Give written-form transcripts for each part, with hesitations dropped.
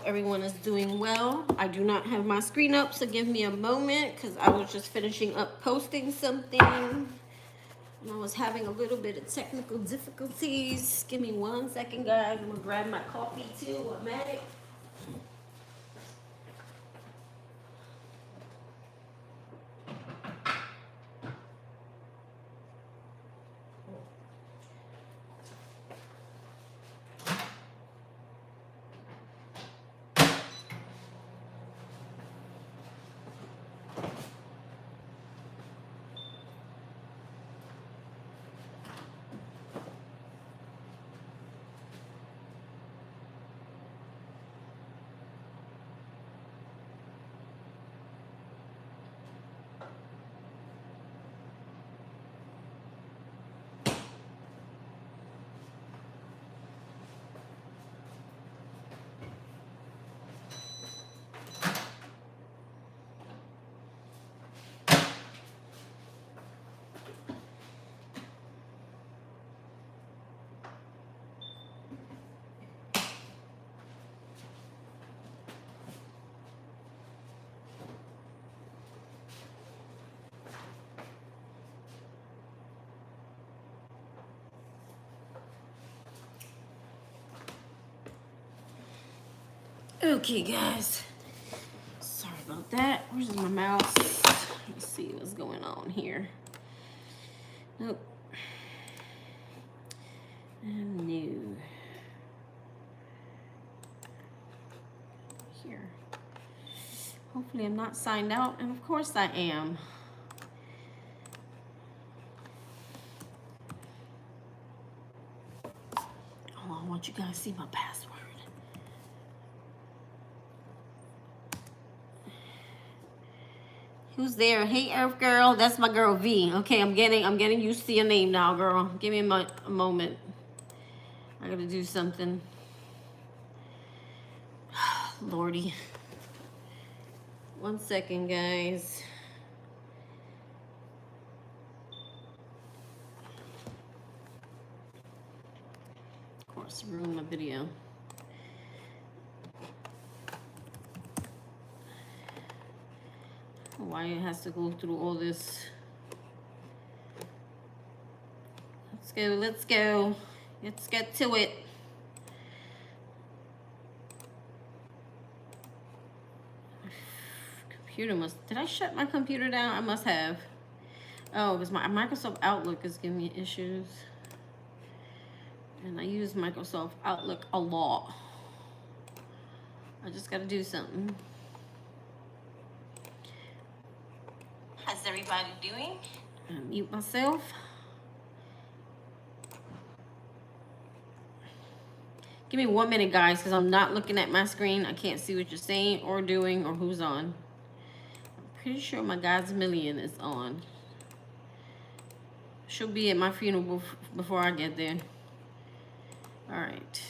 everyone is doing well. I do not have my screen up, so give me a moment because I was just finishing up posting something. And I was having a little bit of technical difficulties. Give me 1 second, guys. I'm going to grab my coffee too. I'm at it. Okay, guys. Sorry about that. Where's my mouse? Let's see what's going on here. Nope. And new. Here. Hopefully I'm not signed out, and of course I am. Oh, I want you guys to see my password. Who's there? Hey, Earth Girl. That's my girl V. Okay, I'm getting used to your name now, girl. Give me a moment. I gotta do something. Lordy. 1 second, guys. Of course, ruin my video. Why it has to go through all this. Let's go. Let's get to it. Computer did I shut my computer down? I must have. Oh, because my Microsoft Outlook is giving me issues. And I use Microsoft Outlook a lot. I just gotta do something. How's everybody doing? Mute myself. Give me 1 minute, guys, because I'm not looking at my screen. I can't see what you're saying or doing or who's on. I'm pretty sure my God's Million is on. She'll be at my funeral before I get there. All right.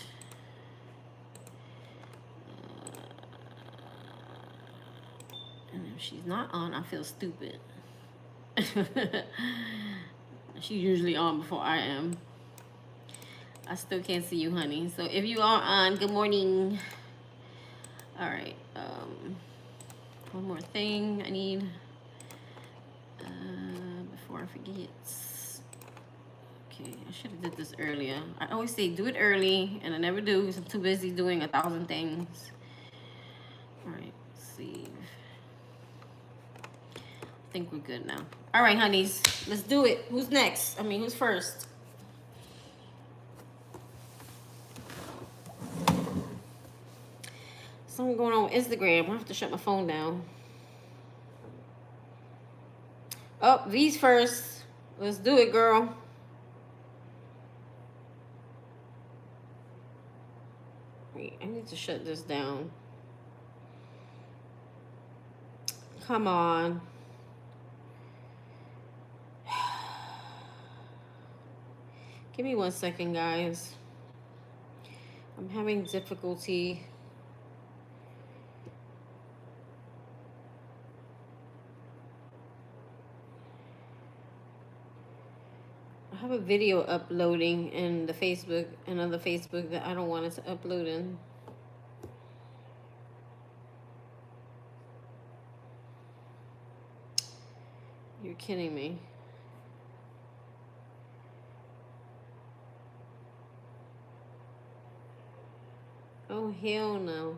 And if she's not on, I feel stupid. She's usually on before I am. I still can't see you, honey. So if you are on, good morning. All right. One more thing I need before I forget. Okay, I should have did this earlier. I always say do it early, and I never do because I'm too busy doing 1,000 things. All right, save. I think we're good now. All right, honeys, let's do it. Who's next? I mean, who's first? Something going on with Instagram. I have to shut my phone down. Oh, V's first. Let's do it, girl. Wait, I need to shut this down. Come on. Give me 1 second, guys. I'm having difficulty. I have a video uploading in the Facebook, another Facebook that I don't want it to upload in. You're kidding me. Oh, hell no.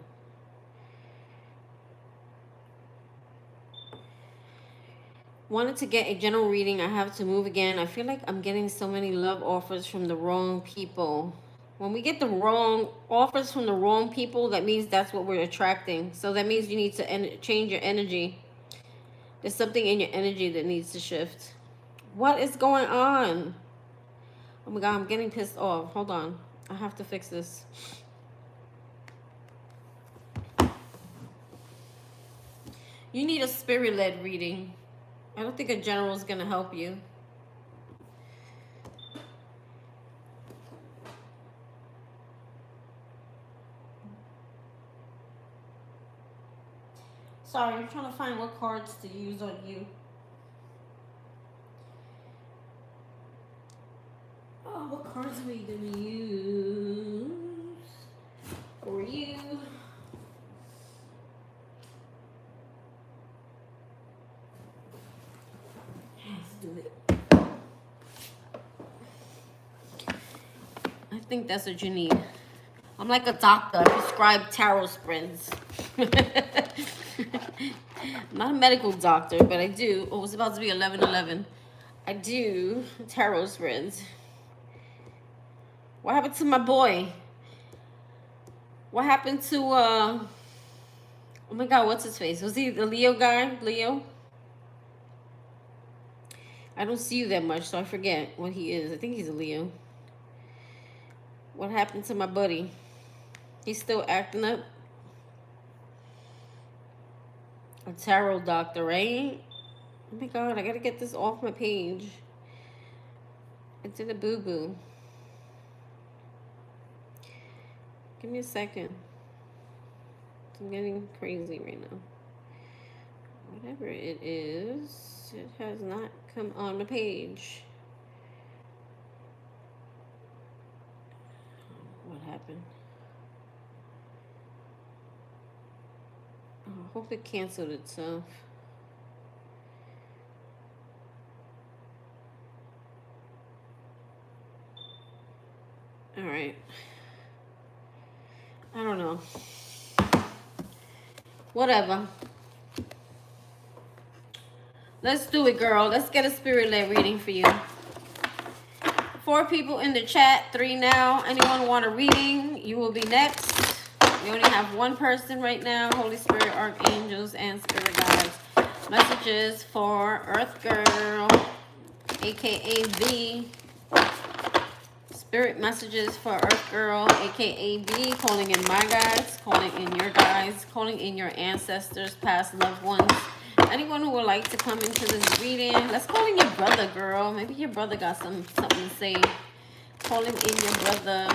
Wanted to get a general reading. I have to move again. I feel like I'm getting so many love offers from the wrong people. When we get the wrong offers from the wrong people, that means that's what we're attracting. So that means you need to change your energy. There's something in your energy that needs to shift. What is going on? Oh my God, I'm getting pissed off. Hold on. I have to fix this. You need a spirit-led reading. I don't think a general is going to help you. Sorry, I'm trying to find what cards to use on you. Oh, what cards are we going to use for you? Let's do it. I think that's what you need. I'm like a doctor. I prescribe tarot spreads. I'm not a medical doctor, but I do. Oh, it's about to be 11:11. I do tarot spreads. What happened to my boy? What happened to, oh my God, what's his face? Was he the Leo guy? Leo? I don't see you that much, so I forget what he is. I think he's a Leo. What happened to my buddy? He's still acting up? A tarot doctor, right? Oh my God, I gotta get this off my page. I did a boo-boo. Give me a second. I'm getting crazy right now. Whatever it is, it has not come on the page. What happened? Oh, I hope it canceled itself. All right. I don't know. Whatever. Let's do it, girl. Let's get a spirit-led reading for you. 4 people in the chat, 3 now. Anyone want a reading? You will be next. We only have 1 person right now. Holy Spirit, archangels, and spirit guides. Messages for Earth Girl, aka V. Spirit messages for Earth Girl, aka V. Calling in my guides, calling in your guides, calling in your ancestors, past loved ones. Anyone who would like to come into this reading, let's call in your brother, girl. Maybe your brother got something to say. Calling in your brother.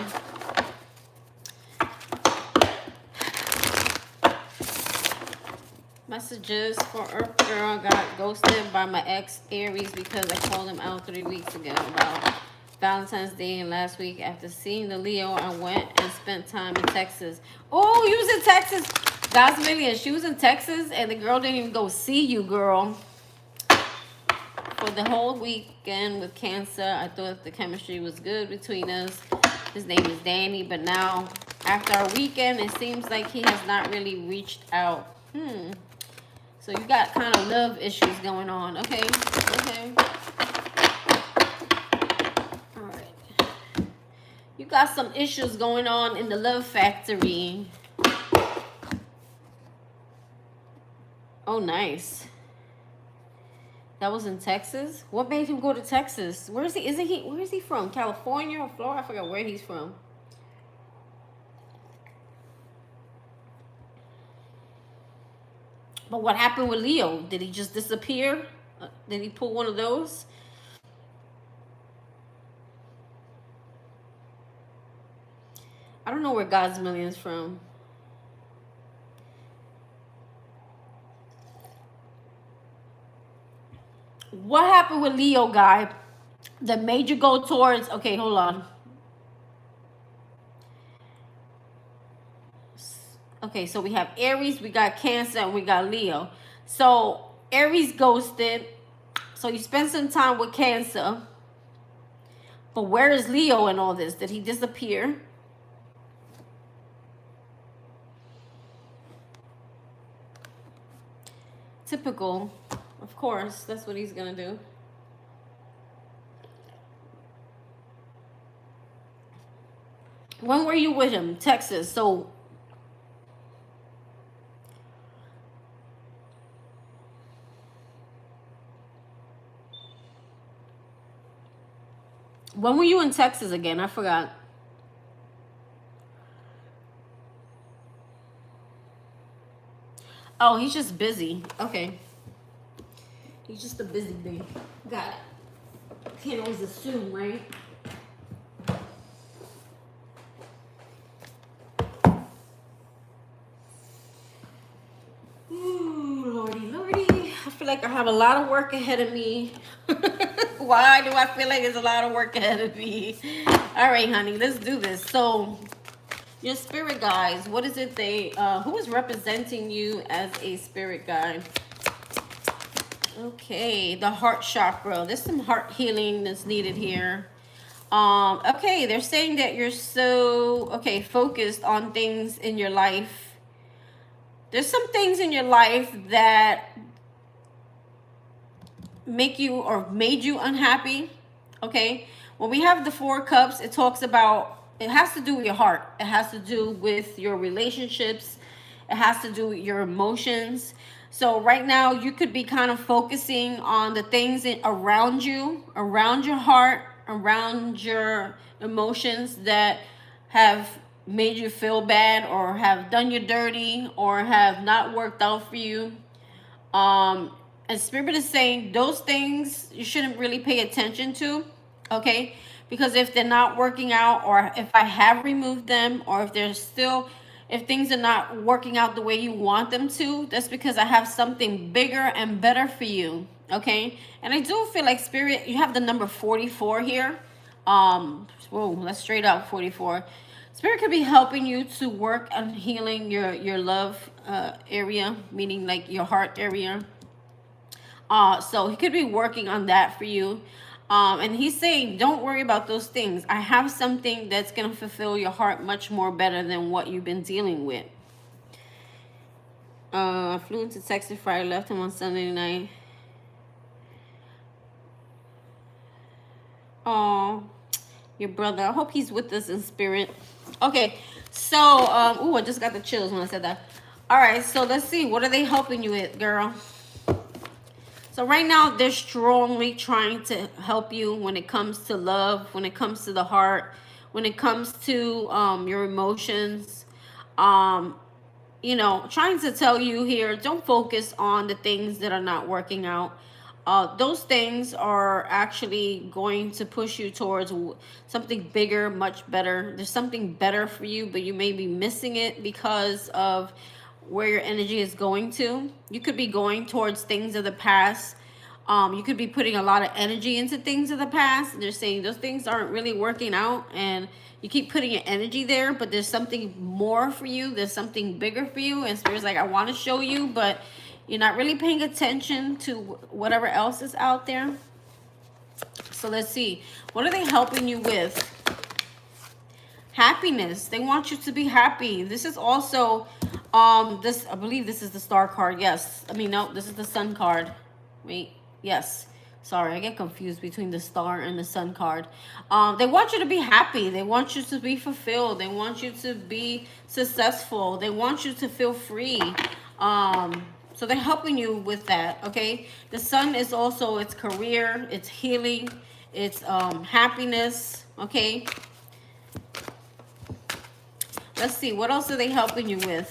Messages for Earth Girl. Got ghosted by my ex Aries because I called him out 3 weeks ago about Valentine's Day, and last week after seeing the Leo, I went and spent time in Texas. Oh, you was in Texas. God's million. She was in Texas and the girl didn't even go see you, girl. For the whole weekend with Cancer, I thought the chemistry was good between us. His name is Danny, but now after our weekend, it seems like he has not really reached out. So you got kind of love issues going on. Okay. All right. You got some issues going on in the love factory. Oh, nice. That was in Texas? What made him go to Texas? Where is he? Where is he from? California or Florida? I forgot where he's from. But what happened with Leo? Did he just disappear? Did he pull one of those? I don't know where God's Million's from. What happened with Leo, guy? The major go towards... Okay, hold on. Okay, so we have Aries, we got Cancer, and we got Leo. So Aries ghosted. So you spend some time with Cancer. But where is Leo in all this? Did he disappear? Typical. Of course, that's what he's gonna do. When were you with him? Texas. So when were you in Texas again? I forgot. Oh, he's just busy. Okay. He's just a busy bee. Got it. Can't always assume, right? Ooh, lordy, lordy. I feel like I have a lot of work ahead of me. Why do I feel like there's a lot of work ahead of me? All right, honey, let's do this. So, your spirit guides, what is it who is representing you as a spirit guide? Okay, the heart chakra. There's some heart healing that's needed here. Okay, they're saying that you're so, focused on things in your life. There's some things in your life that make you or made you unhappy. Okay, when we have the 4 cups, it talks about, it has to do with your heart. It has to do with your relationships. It has to do with your emotions. So right now you could be kind of focusing on the things around you, around your heart, around your emotions that have made you feel bad or have done you dirty or have not worked out for you. And Spirit is saying those things you shouldn't really pay attention to, okay? Because if they're not working out, or if I have removed them, or if things are not working out the way you want them to, that's because I have something bigger and better for you, okay? And I do feel like Spirit, you have the number 44 here. Whoa, that's straight up 44. Spirit could be helping you to work on healing your love area, meaning like your heart area. So he could be working on that for you. And he's saying, don't worry about those things. I have something that's going to fulfill your heart much more better than what you've been dealing with. I flew into Texas Friday, left him on Sunday night. Oh, your brother. I hope he's with us in spirit. Okay, so, I just got the chills when I said that. All right, so let's see. What are they helping you with, girl? So right now, they're strongly trying to help you when it comes to love, when it comes to the heart, when it comes to your emotions. Trying to tell you here, don't focus on the things that are not working out. Those things are actually going to push you towards something bigger, much better. There's something better for you, but you may be missing it because of where your energy is going to. You could be going towards things of the past. You could be putting a lot of energy into things of the past. And they're saying those things aren't really working out, and you keep putting your energy there, but there's something more for you. There's something bigger for you. And Spirit's like, I want to show you, but you're not really paying attention to whatever else is out there. So let's see. What are they helping you with? Happiness. They want you to be happy. This is also, I believe this is the star card. Yes. No, this is the sun card. Wait. Yes. Sorry, I get confused between the star and the sun card. They want you to be happy. They want you to be fulfilled. They want you to be successful. They want you to feel free. So they're helping you with that, okay? The sun is also, it's career, it's healing, it's happiness, okay? Let's see, what else are they helping you with?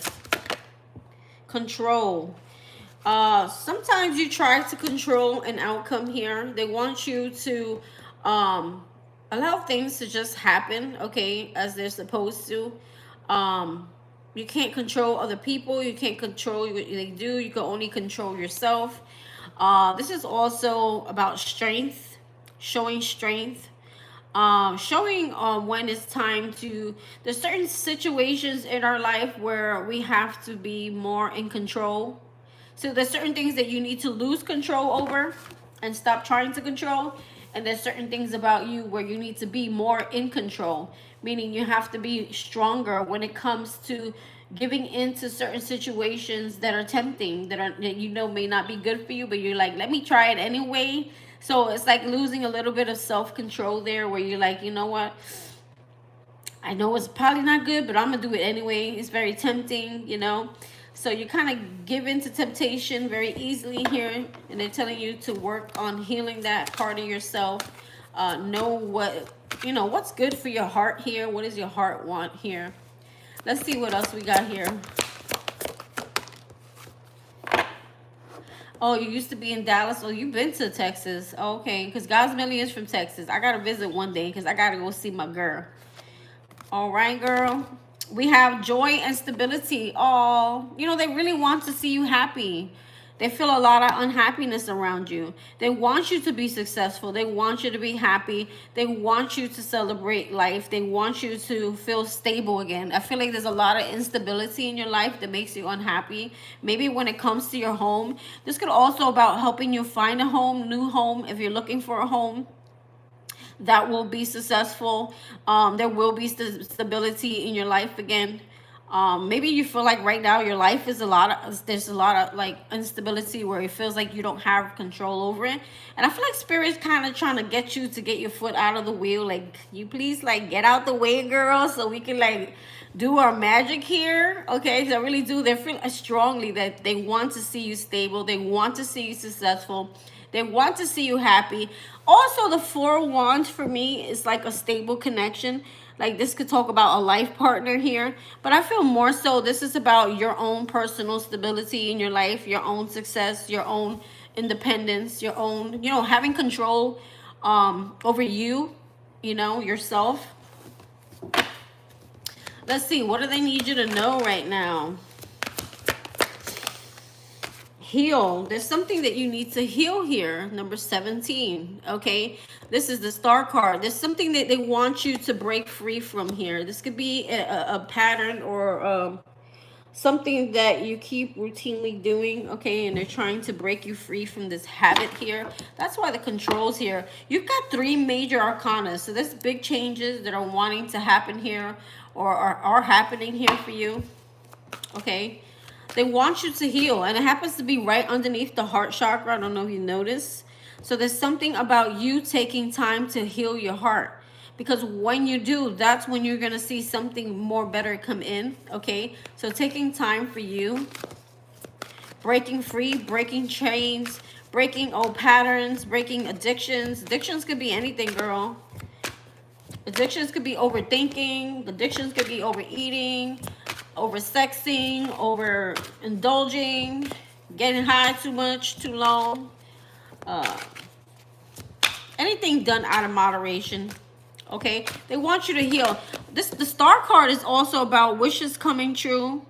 Control. Sometimes you try to control an outcome here. They want you to allow things to just happen, okay, as they're supposed to. You can't control other people. You can't control what they do. You can only control yourself. This is also about strength, showing strength. Showing when it's time to, there's certain situations in our life where we have to be more in control. So there's certain things that you need to lose control over, and stop trying to control. And there's certain things about you where you need to be more in control, meaning you have to be stronger when it comes to giving into certain situations that are tempting, that you know may not be good for you, but you're like, let me try it anyway. So it's like losing a little bit of self-control there, where you're like, you know what, I know it's probably not good, but I'm gonna do it anyway. It's very tempting, you know. So you kind of give into temptation very easily here, and they're telling you to work on healing that part of yourself. Know what, you know, what's good for your heart here. What does your heart want here? Let's see what else we got here. Oh, you used to be in Dallas. Oh, you've been to Texas. Okay, because God's Million is from Texas. I gotta visit one day because I gotta go see my girl. All right, girl. We have joy and stability. Oh, you know, they really want to see you happy. They feel a lot of unhappiness around you. They want you to be successful. They want you to be happy. They want you to celebrate life. They want you to feel stable again. I feel like there's a lot of instability in your life that makes you unhappy. Maybe when it comes to your home. This could also about helping you find a home, new home, if you're looking for a home that will be successful. There will be stability in your life again. Maybe you feel like right now your life is there's a lot of like instability where it feels like you don't have control over it. And I feel like Spirit's kind of trying to get you to get your foot out of the wheel. Like, you please like get out the way, girl, so we can like do our magic here. Okay, so I really do. They feel strongly that they want to see you stable. They want to see you successful. They want to see you happy. Also, the Four of Wands for me is like a stable connection. Like, this could talk about a life partner here. But I feel more so this is about your own personal stability in your life, your own success, your own independence, your own, you know, having control over you, you know, yourself. Let's see. What do they need you to know right now? Heal. There's something that you need to heal here. Number 17. Okay, this is the Star card. There's something that they want you to break free from here. This could be a pattern or something that you keep routinely doing. Okay, and they're trying to break you free from this habit here. That's why the controls here. You've got 3 major arcana, so there's big changes that are wanting to happen here, or are happening here for you. Okay, they want you to heal, and it happens to be right underneath the heart chakra. I don't know if you notice. So there's something about you taking time to heal your heart, because when you do, that's when you're going to see something more better come in. Okay, so taking time for you, breaking free, breaking chains, breaking old patterns, breaking addictions. Addictions could be anything, girl. Addictions could be overthinking. Addictions could be overeating, over-sexing, over-indulging, getting high too much, too long. Anything done out of moderation. Okay? They want you to heal. The Star card is also about wishes coming true.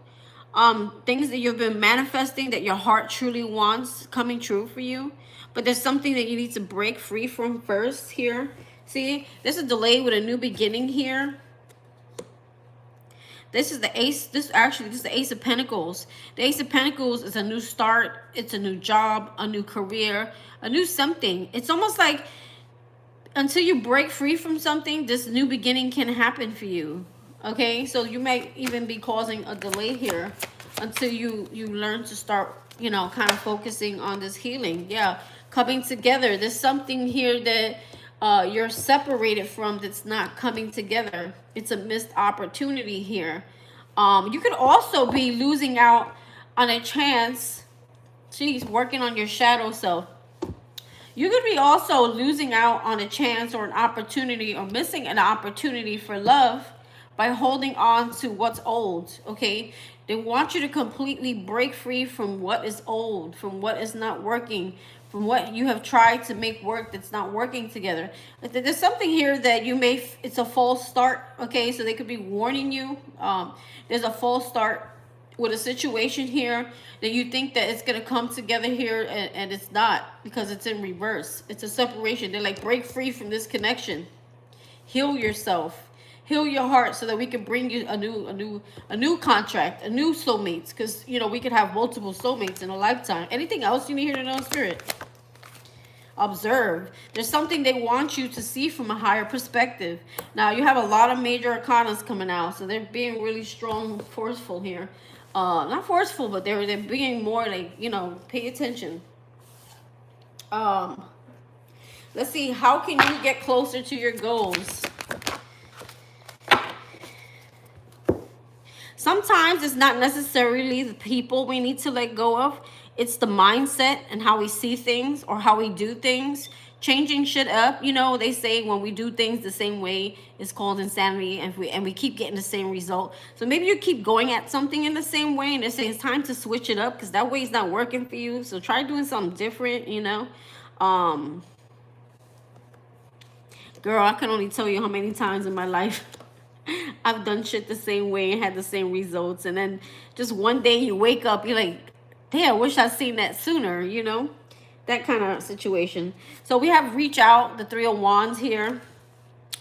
Things that you've been manifesting that your heart truly wants coming true for you. But there's something that you need to break free from first here. See? There's a delay with a new beginning here. This is the Ace. This is the Ace of Pentacles. The Ace of Pentacles is a new start. It's a new job, a new career, a new something. It's almost like until you break free from something, this new beginning can happen for you. Okay, so you may even be causing a delay here until you learn to start, you know, kind of focusing on this healing. Yeah, coming together. There's something here that you're separated from that's not coming together. It's a missed opportunity here. You could also be losing out on a chance. She's working on your shadow self. You could be also losing out on a chance or an opportunity, or missing an opportunity for love by holding on to what's old. Okay, they want you to completely break free from what is old, from what is not working, from what you have tried to make work that's not working together. There's something here that you may, it's a false start. Okay, so they could be warning you. There's a false start with a situation here that you think that it's going to come together here, and it's not, because it's in reverse. It's a separation. They're like, break free from this connection. Heal yourself. Heal your heart so that we can bring you a new contract, a new soulmates, because, you know, we could have multiple soulmates in a lifetime. Anything else you need here to know, Spirit? observe. There's something they want you to see from a higher perspective. Now, you have a lot of major arcanas coming out, so they're being really strong, forceful here. Not forceful, but they're being more like, you know, pay attention. Let's see, how can you get closer to your goals? Sometimes it's not necessarily the people we need to let go of. It's the mindset and how we see things or how we do things. Changing shit up. You know, they say when we do things the same way, it's called insanity, and we keep getting the same result. So maybe you keep going at something in the same way, and they're saying it's time to switch it up because that way is not working for you. So try doing something different, you know. Girl, I can only tell you how many times in my life I've done shit the same way and had the same results. And then just one day you wake up, you're like, damn, I wish I'd seen that sooner, you know? That kind of situation. So we have reach out, the 3 of Wands here.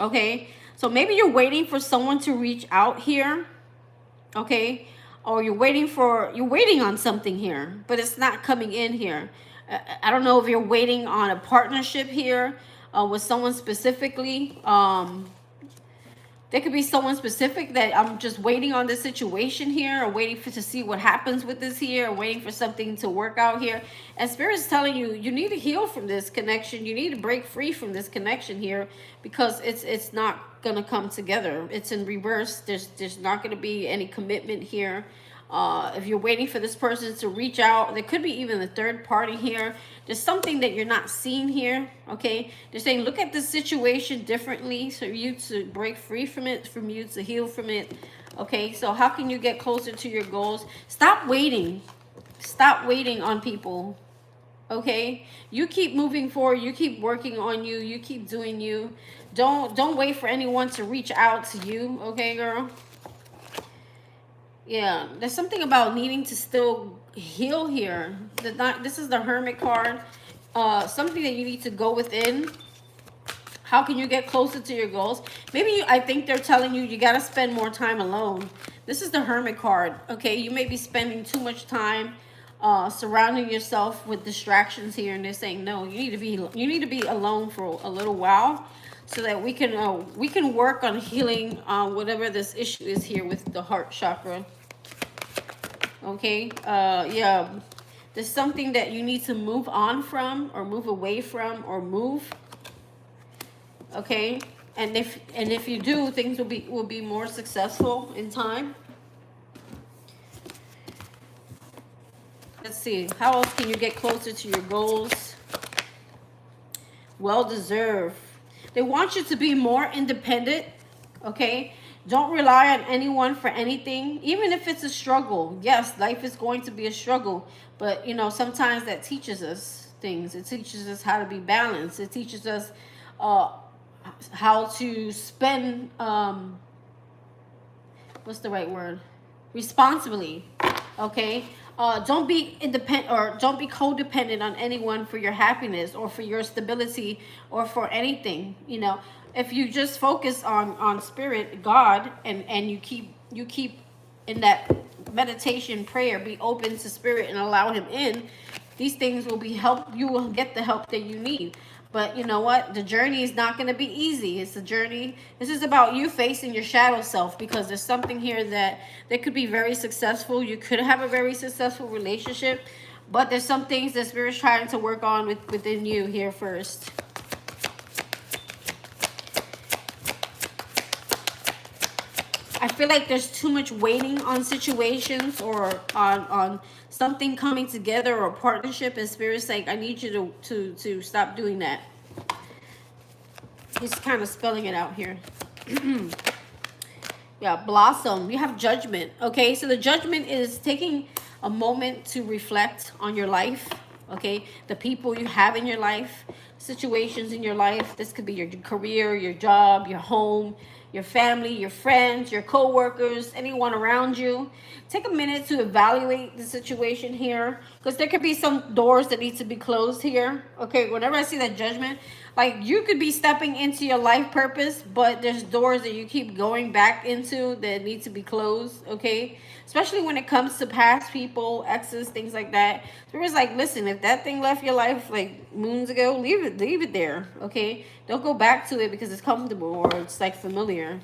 Okay? So maybe you're waiting for someone to reach out here. Okay? Or you're waiting on something here, but it's not coming in here. I don't know if you're waiting on a partnership here with someone specifically. There could be someone specific that I'm just waiting on this situation here, or waiting to see what happens with this here, or waiting for something to work out here. And Spirit's telling you, you need to heal from this connection. You need to break free from this connection here, because it's not going to come together. It's in reverse. There's not going to be any commitment here. If you're waiting for this person to reach out, there could be even a third party here. There's something that you're not seeing here, okay? They're saying, look at the situation differently for you to break free from it, from you to heal from it, okay? So how can you get closer to your goals? Stop waiting. Stop waiting on people, okay? You keep moving forward. You keep working on you. You keep doing you. Don't wait for anyone to reach out to you, okay, girl? Yeah, there's something about needing to still heal here. This is the Hermit card. Something that you need to go within. How can you get closer to your goals? Maybe I think they're telling you got to spend more time alone. This is the Hermit card. Okay, you may be spending too much time surrounding yourself with distractions here, and they're saying no. You need to be alone for a little while, so that we can work on healing whatever this issue is here with the heart chakra. Okay, yeah, there's something that you need to move on from, or move away from, or move. Okay, and if you do, things will be more successful in time. Let's see, how else can you get closer to your goals? Well deserved. They want you to be more independent, okay? Don't rely on anyone for anything, even if it's a struggle. Yes, life is going to be a struggle, but, you know, sometimes that teaches us things. It teaches us how to be balanced. It teaches us how to spend, what's the right word? Responsibly, okay? Don't be independent, or don't be codependent on anyone for your happiness or for your stability or for anything. You know, if you just focus on spirit, God, and you keep in that meditation prayer, be open to spirit and allow him in, these things will be help. You will get the help that you need. But you know what? The journey is not going to be easy. It's a journey. This is about you facing your shadow self, because there's something here that could be very successful. You could have a very successful relationship, but there's some things that Spirit's trying to work on within you here first. I feel like there's too much waiting on situations, or on something coming together, or partnership, and Spirit's like, I need you to stop doing that. He's kind of spelling it out here. Yeah, blossom. You have judgment. Okay, so the judgment is taking a moment to reflect on your life. Okay, the people you have in your life, situations in your life. This could be your career, your job, your home, your family, your friends, your co-workers, anyone around you. Take a minute to evaluate the situation here, because there could be some doors that need to be closed here. Okay, whenever I see that judgment, like you could be stepping into your life purpose, but there's doors that you keep going back into that need to be closed, okay? Especially when it comes to past people, exes, things like that. So it's like, listen, if that thing left your life like moons ago, leave it there, okay? Don't go back to it because it's comfortable or it's like familiar.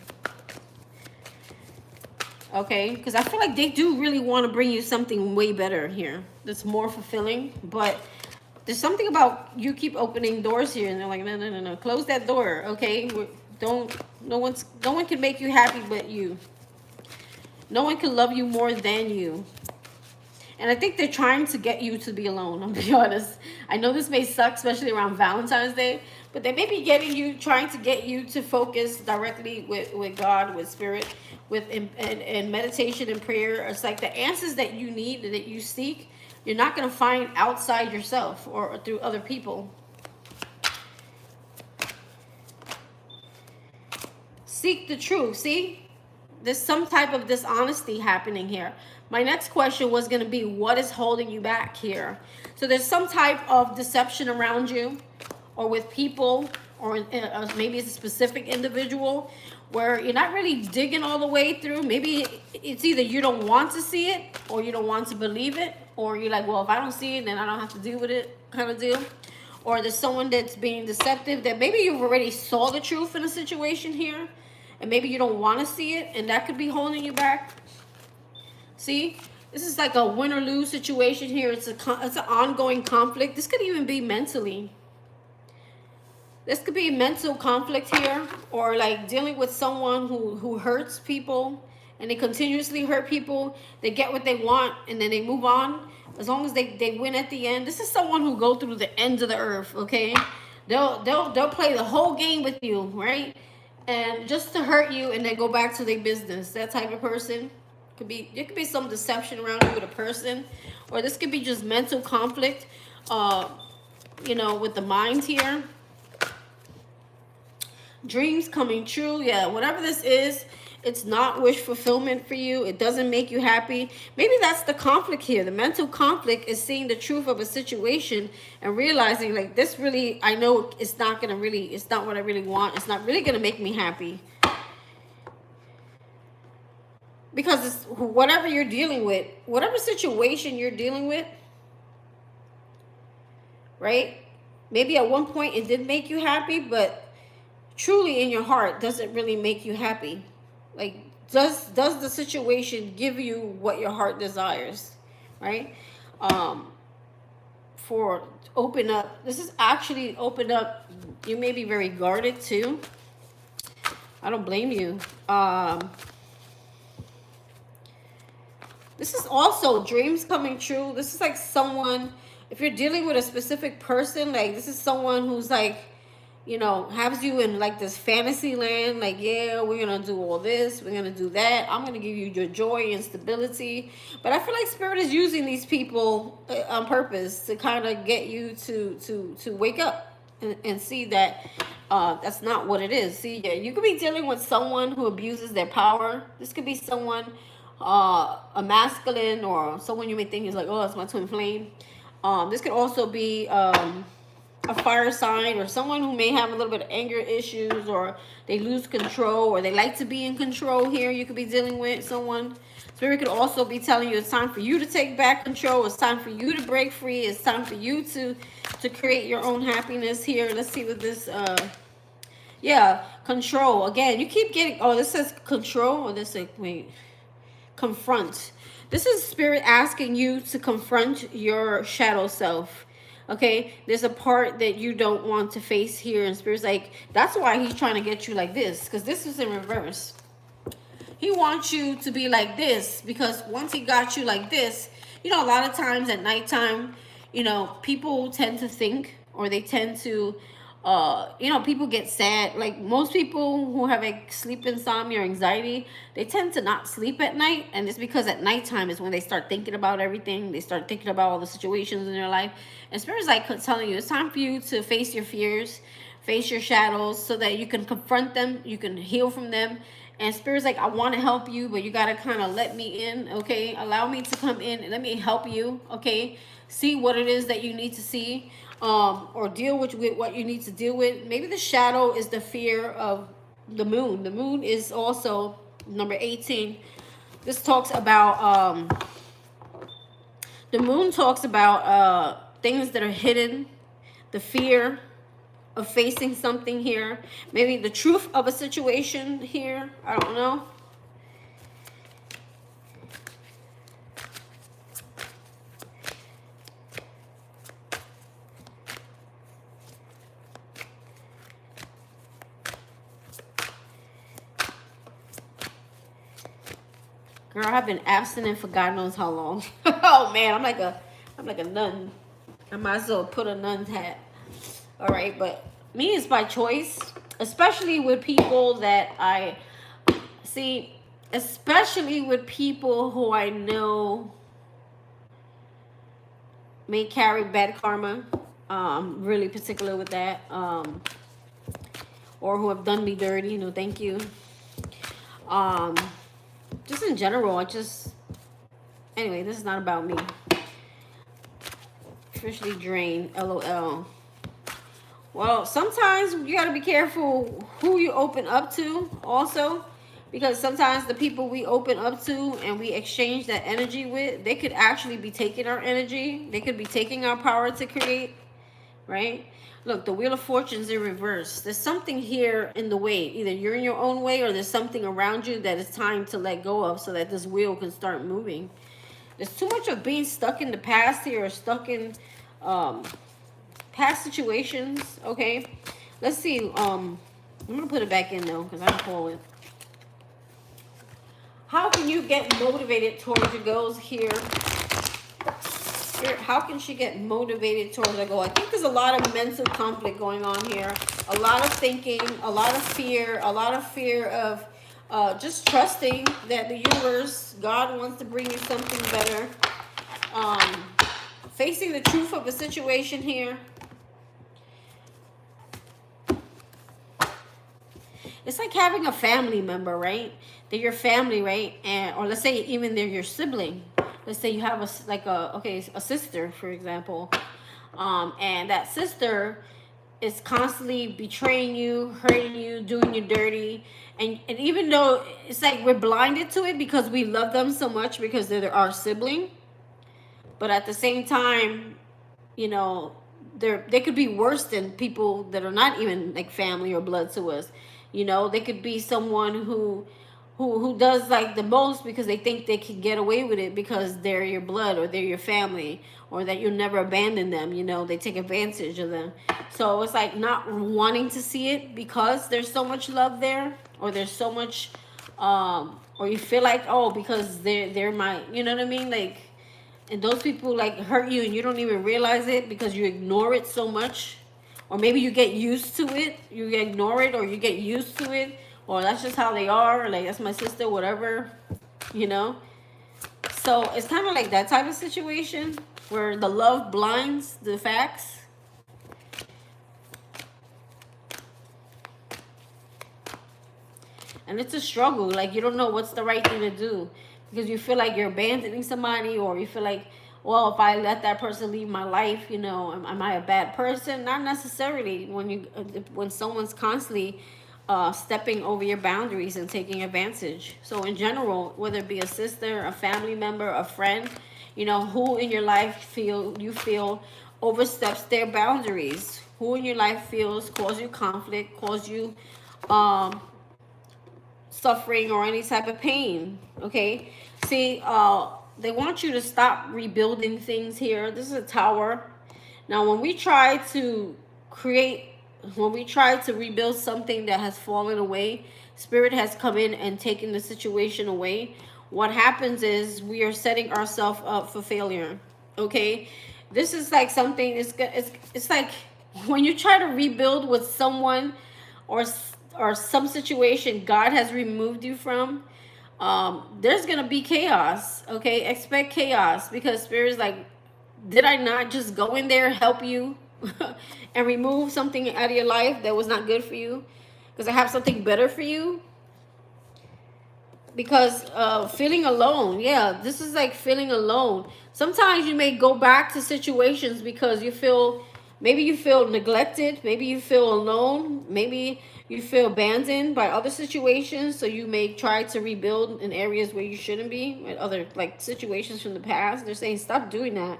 Okay, because I feel like they do really want to bring you something way better here that's more fulfilling, but there's something about you keep opening doors here and they're like, no, close that door, okay? No one can make you happy but you. No one can love you more than you. And I think they're trying to get you to be alone, I'll be honest. I know this may suck, especially around Valentine's Day, but they may be trying to get you to focus directly with God, with spirit, with and meditation and prayer. It's like the answers that you need, that you seek, you're not going to find outside yourself or through other people. Seek the truth. See? There's some type of dishonesty happening here. My next question was going to be, what is holding you back here? So there's some type of deception around you or with people, or maybe it's a specific individual where you're not really digging all the way through. Maybe it's either you don't want to see it or you don't want to believe it, or you're like, well, if I don't see it, then I don't have to deal with it kind of deal. Or there's someone that's being deceptive that maybe you've already saw the truth in a situation here, and maybe you don't want to see it, and that could be holding you back. See, this is like a win or lose situation here. It's an ongoing conflict. This could even be mentally. This could be mental conflict here, or like dealing with someone who hurts people, and they continuously hurt people. They get what they want, and then they move on. As long as they win at the end. This is someone who go through the ends of the earth, okay? They'll play the whole game with you, right? And just to hurt you and then go back to their business. That type of person. There could be some deception around you with a person, or this could be just mental conflict, with the mind here. Dreams coming true. Yeah, whatever this is, it's not wish fulfillment for you. It doesn't make you happy. Maybe that's the conflict here. The mental conflict is seeing the truth of a situation and realizing, like, this really, I know it's not what I really want. It's not really going to make me happy. Because it's whatever you're dealing with, whatever situation you're dealing with, right? Maybe at one point it did make you happy, but truly in your heart, does it really make you happy? Like, does the situation give you what your heart desires, right? For open up, this is actually open up. You may be very guarded too. I don't blame you. This is also dreams coming true. This is like someone, if you're dealing with a specific person, like this is someone who's like, has you in like this fantasy land. Like, yeah, we're going to do all this. We're going to do that. I'm going to give you your joy and stability. But I feel like Spirit is using these people on purpose to kind of get you to wake up and see that that's not what it is. See, yeah, you could be dealing with someone who abuses their power. This could be someone, a masculine, or someone you may think is like, oh, that's my twin flame. This could also be a fire sign, or someone who may have a little bit of anger issues, or they lose control, or they like to be in control here. You could be dealing with someone. Spirit could also be telling you it's time for you to take back control. It's time for you to break free. It's time for you to create your own happiness here. Let's see what this, control. Again, you keep getting, this says control, or this is, wait, confront. This is Spirit asking you to confront your shadow self. Okay, there's a part that you don't want to face here, and Spirit's like, that's why he's trying to get you like this, because this is in reverse. He wants you to be like this, because once he got you like this, a lot of times at nighttime, people tend to think, or they tend to, people get sad. Like most people who have like sleep insomnia or anxiety, they tend to not sleep at night. And it's because at nighttime is when they start thinking about everything. They start thinking about all the situations in their life. And Spirit's like telling you, it's time for you to face your fears, face your shadows, so that you can confront them, you can heal from them, And Spirit's like, I want to help you, but you got to kind of let me in, okay? Allow me to come in and let me help you, okay? See what it is that you need to see, or deal with what you need to deal with. Maybe the shadow is the fear of the moon. The moon is also number 18. This talks about, the moon talks about things that are hidden, the fear of facing something here, maybe the truth of a situation here. I don't know. Girl, I've been abstinent for God knows how long. Oh man, I'm like a nun. I might as well put a nun's hat. All right, but me is by choice, especially with people that I see, especially with people who I know may carry bad karma. Really particular with that. Or who have done me dirty, no thank you. Just in general, anyway, this is not about me. Officially drained, LOL. Well, sometimes you got to be careful who you open up to also, because sometimes the people we open up to and we exchange that energy with, they could actually be taking our energy. They could be taking our power to create, right? Look, the Wheel of Fortune's in reverse. There's something here in the way. Either you're in your own way or there's something around you that it's time to let go of so that this wheel can start moving. There's too much of being stuck in the past here, or stuck in past situations, okay? Let's see. I'm going to put it back in, though, because I can pull it. How can you get motivated towards your goals here? How can she get motivated towards her goal? I think there's a lot of mental conflict going on here. A lot of thinking, a lot of fear of just trusting that the universe, God wants to bring you something better. Facing the truth of a situation here. It's like having a family member, right? They're your family, right? And or let's say even they're your sibling. Let's say you have a sister, for example, and that sister is constantly betraying you, hurting you, doing you dirty, and even though it's like we're blinded to it because we love them so much because they're our sibling, but at the same time, you know, they could be worse than people that are not even like family or blood to us. You know, they could be someone who does like the most because they think they can get away with it because they're your blood or they're your family, or that you'll never abandon them. You know, they take advantage of them. So it's like not wanting to see it because there's so much love there, or there's so much, or you feel like, oh, because they're my, you know what I mean? Like, and those people like hurt you and you don't even realize it because you ignore it so much. Or maybe you get used to it, you ignore it, or you get used to it, or that's just how they are, like that's my sister, whatever, you know. So it's kind of like that type of situation where the love blinds the facts. And it's a struggle, like you don't know what's the right thing to do because you feel like you're abandoning somebody, or you feel like, well, if I let that person leave my life, you know, am I a bad person? Not necessarily. When someone's constantly stepping over your boundaries and taking advantage. So in general, whether it be a sister, a family member, a friend, you know, who in your life you feel oversteps their boundaries? Who in your life cause you conflict, cause you suffering or any type of pain? Okay, see, they want you to stop rebuilding things here. This is a tower. Now, when we try to rebuild something that has fallen away, Spirit has come in and taken the situation away. What happens is we are setting ourselves up for failure. Okay, this is like something. It's like when you try to rebuild with someone or some situation God has removed you from. There's gonna be chaos. Okay, expect chaos, because Spirit's like, did I not just go in there, help you and remove something out of your life that was not good for you because I have something better for you? because feeling alone. Yeah, this is like feeling alone. Sometimes you may go back to situations because you feel, maybe you feel neglected, maybe you feel alone, maybe you feel abandoned by other situations, so you may try to rebuild in areas where you shouldn't be, with other like situations from the past. They're saying stop doing that.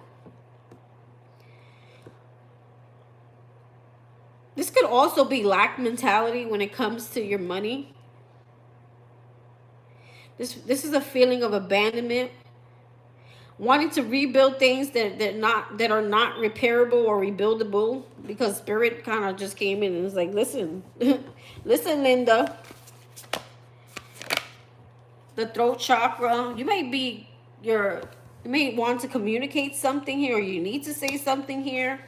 This could also be lack mentality when it comes to your money. This is a feeling of abandonment, wanting to rebuild things that are not repairable or rebuildable, because spirit kind of just came in and was like, listen, listen, Linda. The throat chakra. You may want to communicate something here, or you need to say something here,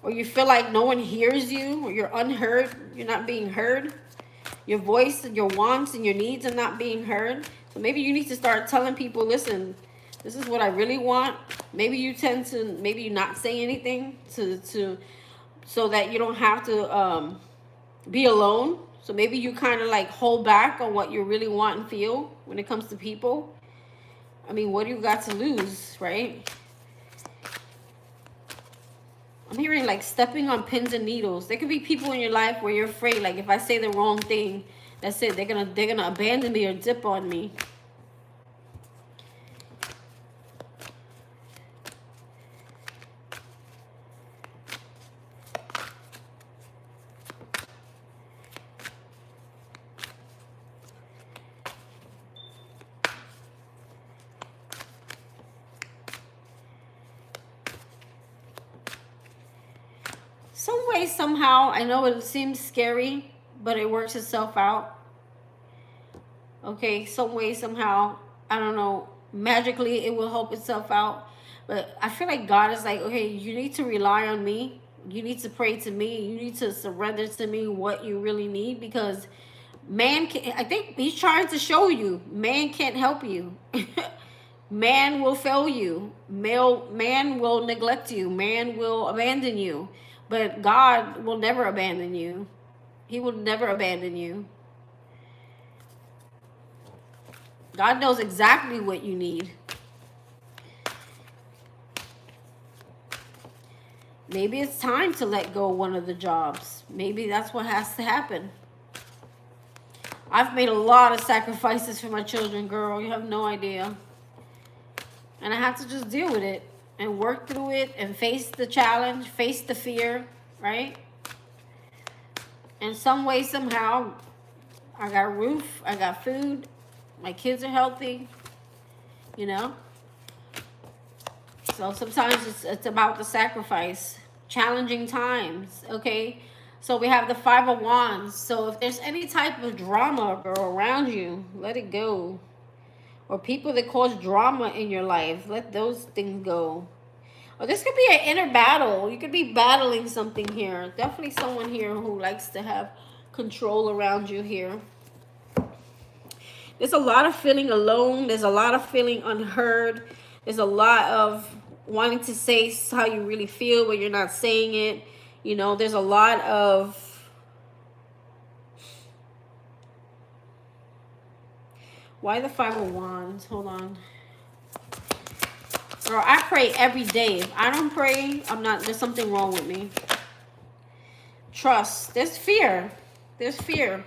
or you feel like no one hears you, or you're unheard. You're not being heard. Your voice and your wants and your needs are not being heard. So maybe you need to start telling people, listen, this is what I really want. Maybe you tend to, maybe you not say anything to so that you don't have to be alone. So maybe you kind of like hold back on what you really want and feel when it comes to people. I mean, what do you got to lose, right? I'm hearing like stepping on pins and needles. There could be people in your life where you're afraid, like if I say the wrong thing, that's it. They're gonna abandon me or dip on me. Some way, somehow, I know it seems scary, but it works itself out. Okay, some way, somehow, I don't know, magically it will help itself out. But I feel like God is like, okay, you need to rely on me. You need to pray to me. You need to surrender to me what you really need, because man can, I think he's trying to show you, man can't help you. Man will fail you. Man will neglect you. Man will abandon you. But God will never abandon you. He will never abandon you. God knows exactly what you need. Maybe it's time to let go of one of the jobs. Maybe that's what has to happen. I've made a lot of sacrifices for my children, girl. You have no idea. And I have to just deal with it and work through it and face the challenge, face the fear, right? In some way, somehow, I got a roof, I got food, my kids are healthy, you know? So sometimes it's about the sacrifice. Challenging times, okay? So we have the Five of Wands. So if there's any type of drama, girl, around you, let it go. Or people that cause drama in your life, let those things go. Or this could be an inner battle. You could be battling something here. Definitely someone here who likes to have control around you here. There's a lot of feeling alone. There's a lot of feeling unheard. There's a lot of wanting to say how you really feel, but you're not saying it. You know, there's a lot of... Why the Five of Wands? Hold on. Girl, I pray every day. If I don't pray, there's something wrong with me. Trust. There's fear. There's fear.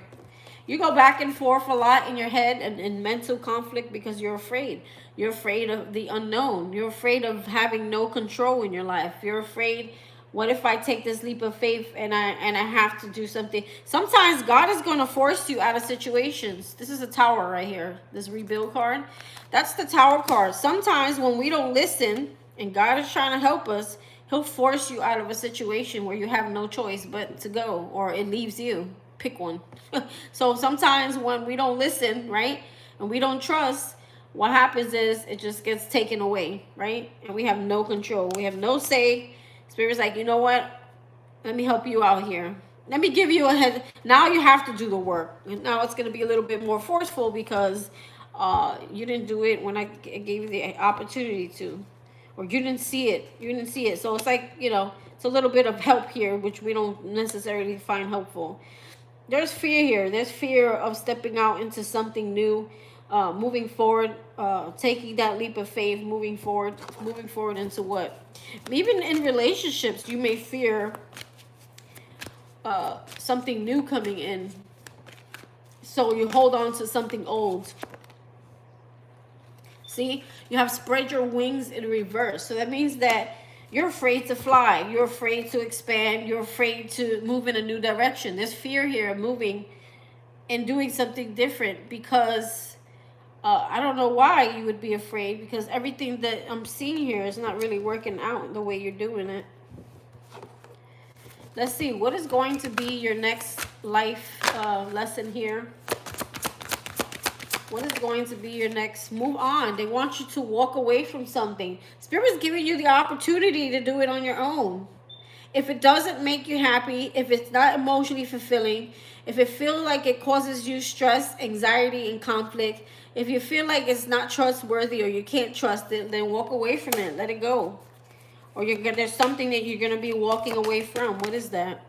You go back and forth a lot in your head and in mental conflict because you're afraid. You're afraid of the unknown. You're afraid of having no control in your life. You're afraid, what if I take this leap of faith and I have to do something? Sometimes God is going to force you out of situations. This is a Tower right here. This rebuild card. That's the Tower card. Sometimes when we don't listen and God is trying to help us, he'll force you out of a situation where you have no choice but to go, or it leaves you. Pick one. So sometimes when we don't listen, right, and we don't trust, what happens is it just gets taken away, right? And we have no control. We have no say. Spirit's like, you know what? Let me help you out here. Let me give you a head. Now you have to do the work. And now it's going to be a little bit more forceful because you didn't do it when I gave you the opportunity to. Or you didn't see it. You didn't see it. So it's like, you know, it's a little bit of help here, which we don't necessarily find helpful. There's fear here. There's fear of stepping out into something new, moving forward, taking that leap of faith, moving forward into what? Even in relationships, you may fear something new coming in. So you hold on to something old. See, you have spread your wings in reverse. So that means that you're afraid to fly. You're afraid to expand. You're afraid to move in a new direction. There's fear here of moving and doing something different because I don't know why you would be afraid, because everything that I'm seeing here is not really working out the way you're doing it. Let's see, what is going to be your next life lesson here? What is going to be your next move on? They want you to walk away from something. Spirit is giving you the opportunity to do it on your own. If it doesn't make you happy, if it's not emotionally fulfilling, if it feels like it causes you stress, anxiety, and conflict, if you feel like it's not trustworthy or you can't trust it, then walk away from it. Let it go. Or there's something that you're going to be walking away from. What is that?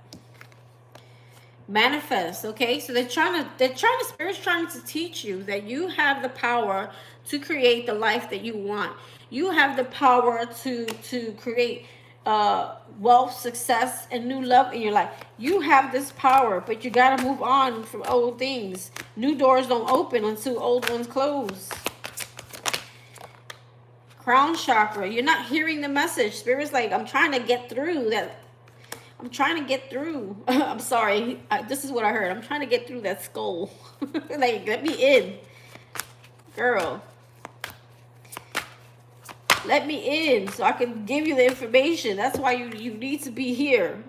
Manifest. Okay, so Spirit's trying to teach you that you have the power to create the life that you want. You have the power to create wealth, success, and new love in your life. You have this power, but you got to move on from old things. New doors don't open until old ones close. Crown chakra. You're not hearing the message. Spirit's like, I'm trying to get through that. I'm trying to get through. I'm sorry. This is what I heard. I'm trying to get through that skull. Like, let me in. Girl. Let me in so I can give you the information. That's why you need to be here.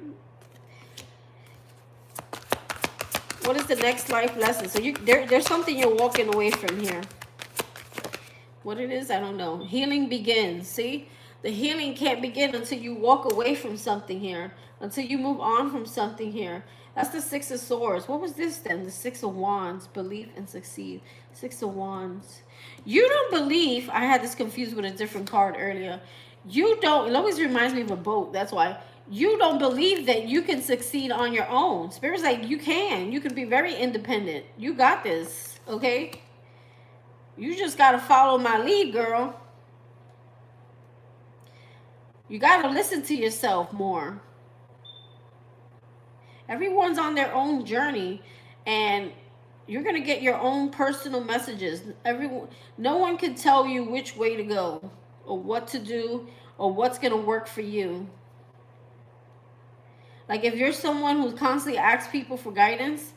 What is the next life lesson? So there's something you're walking away from here. What it is, I don't know. Healing begins. See? The healing can't begin until you walk away from something here. Until you move on from something here. That's the Six of Swords. What was this then? The Six of Wands. Believe and succeed. Six of Wands. You don't believe. I had this confused with a different card earlier. You don't. It always reminds me of a boat. That's why. You don't believe that you can succeed on your own. Spirit's like, you can. You can be very independent. You got this. Okay? You just got to follow my lead, girl. You got to listen to yourself more. Everyone's on their own journey, and you're going to get your own personal messages. No one can tell you which way to go or what to do or what's going to work for you. Like, if you're someone who constantly asks people for guidance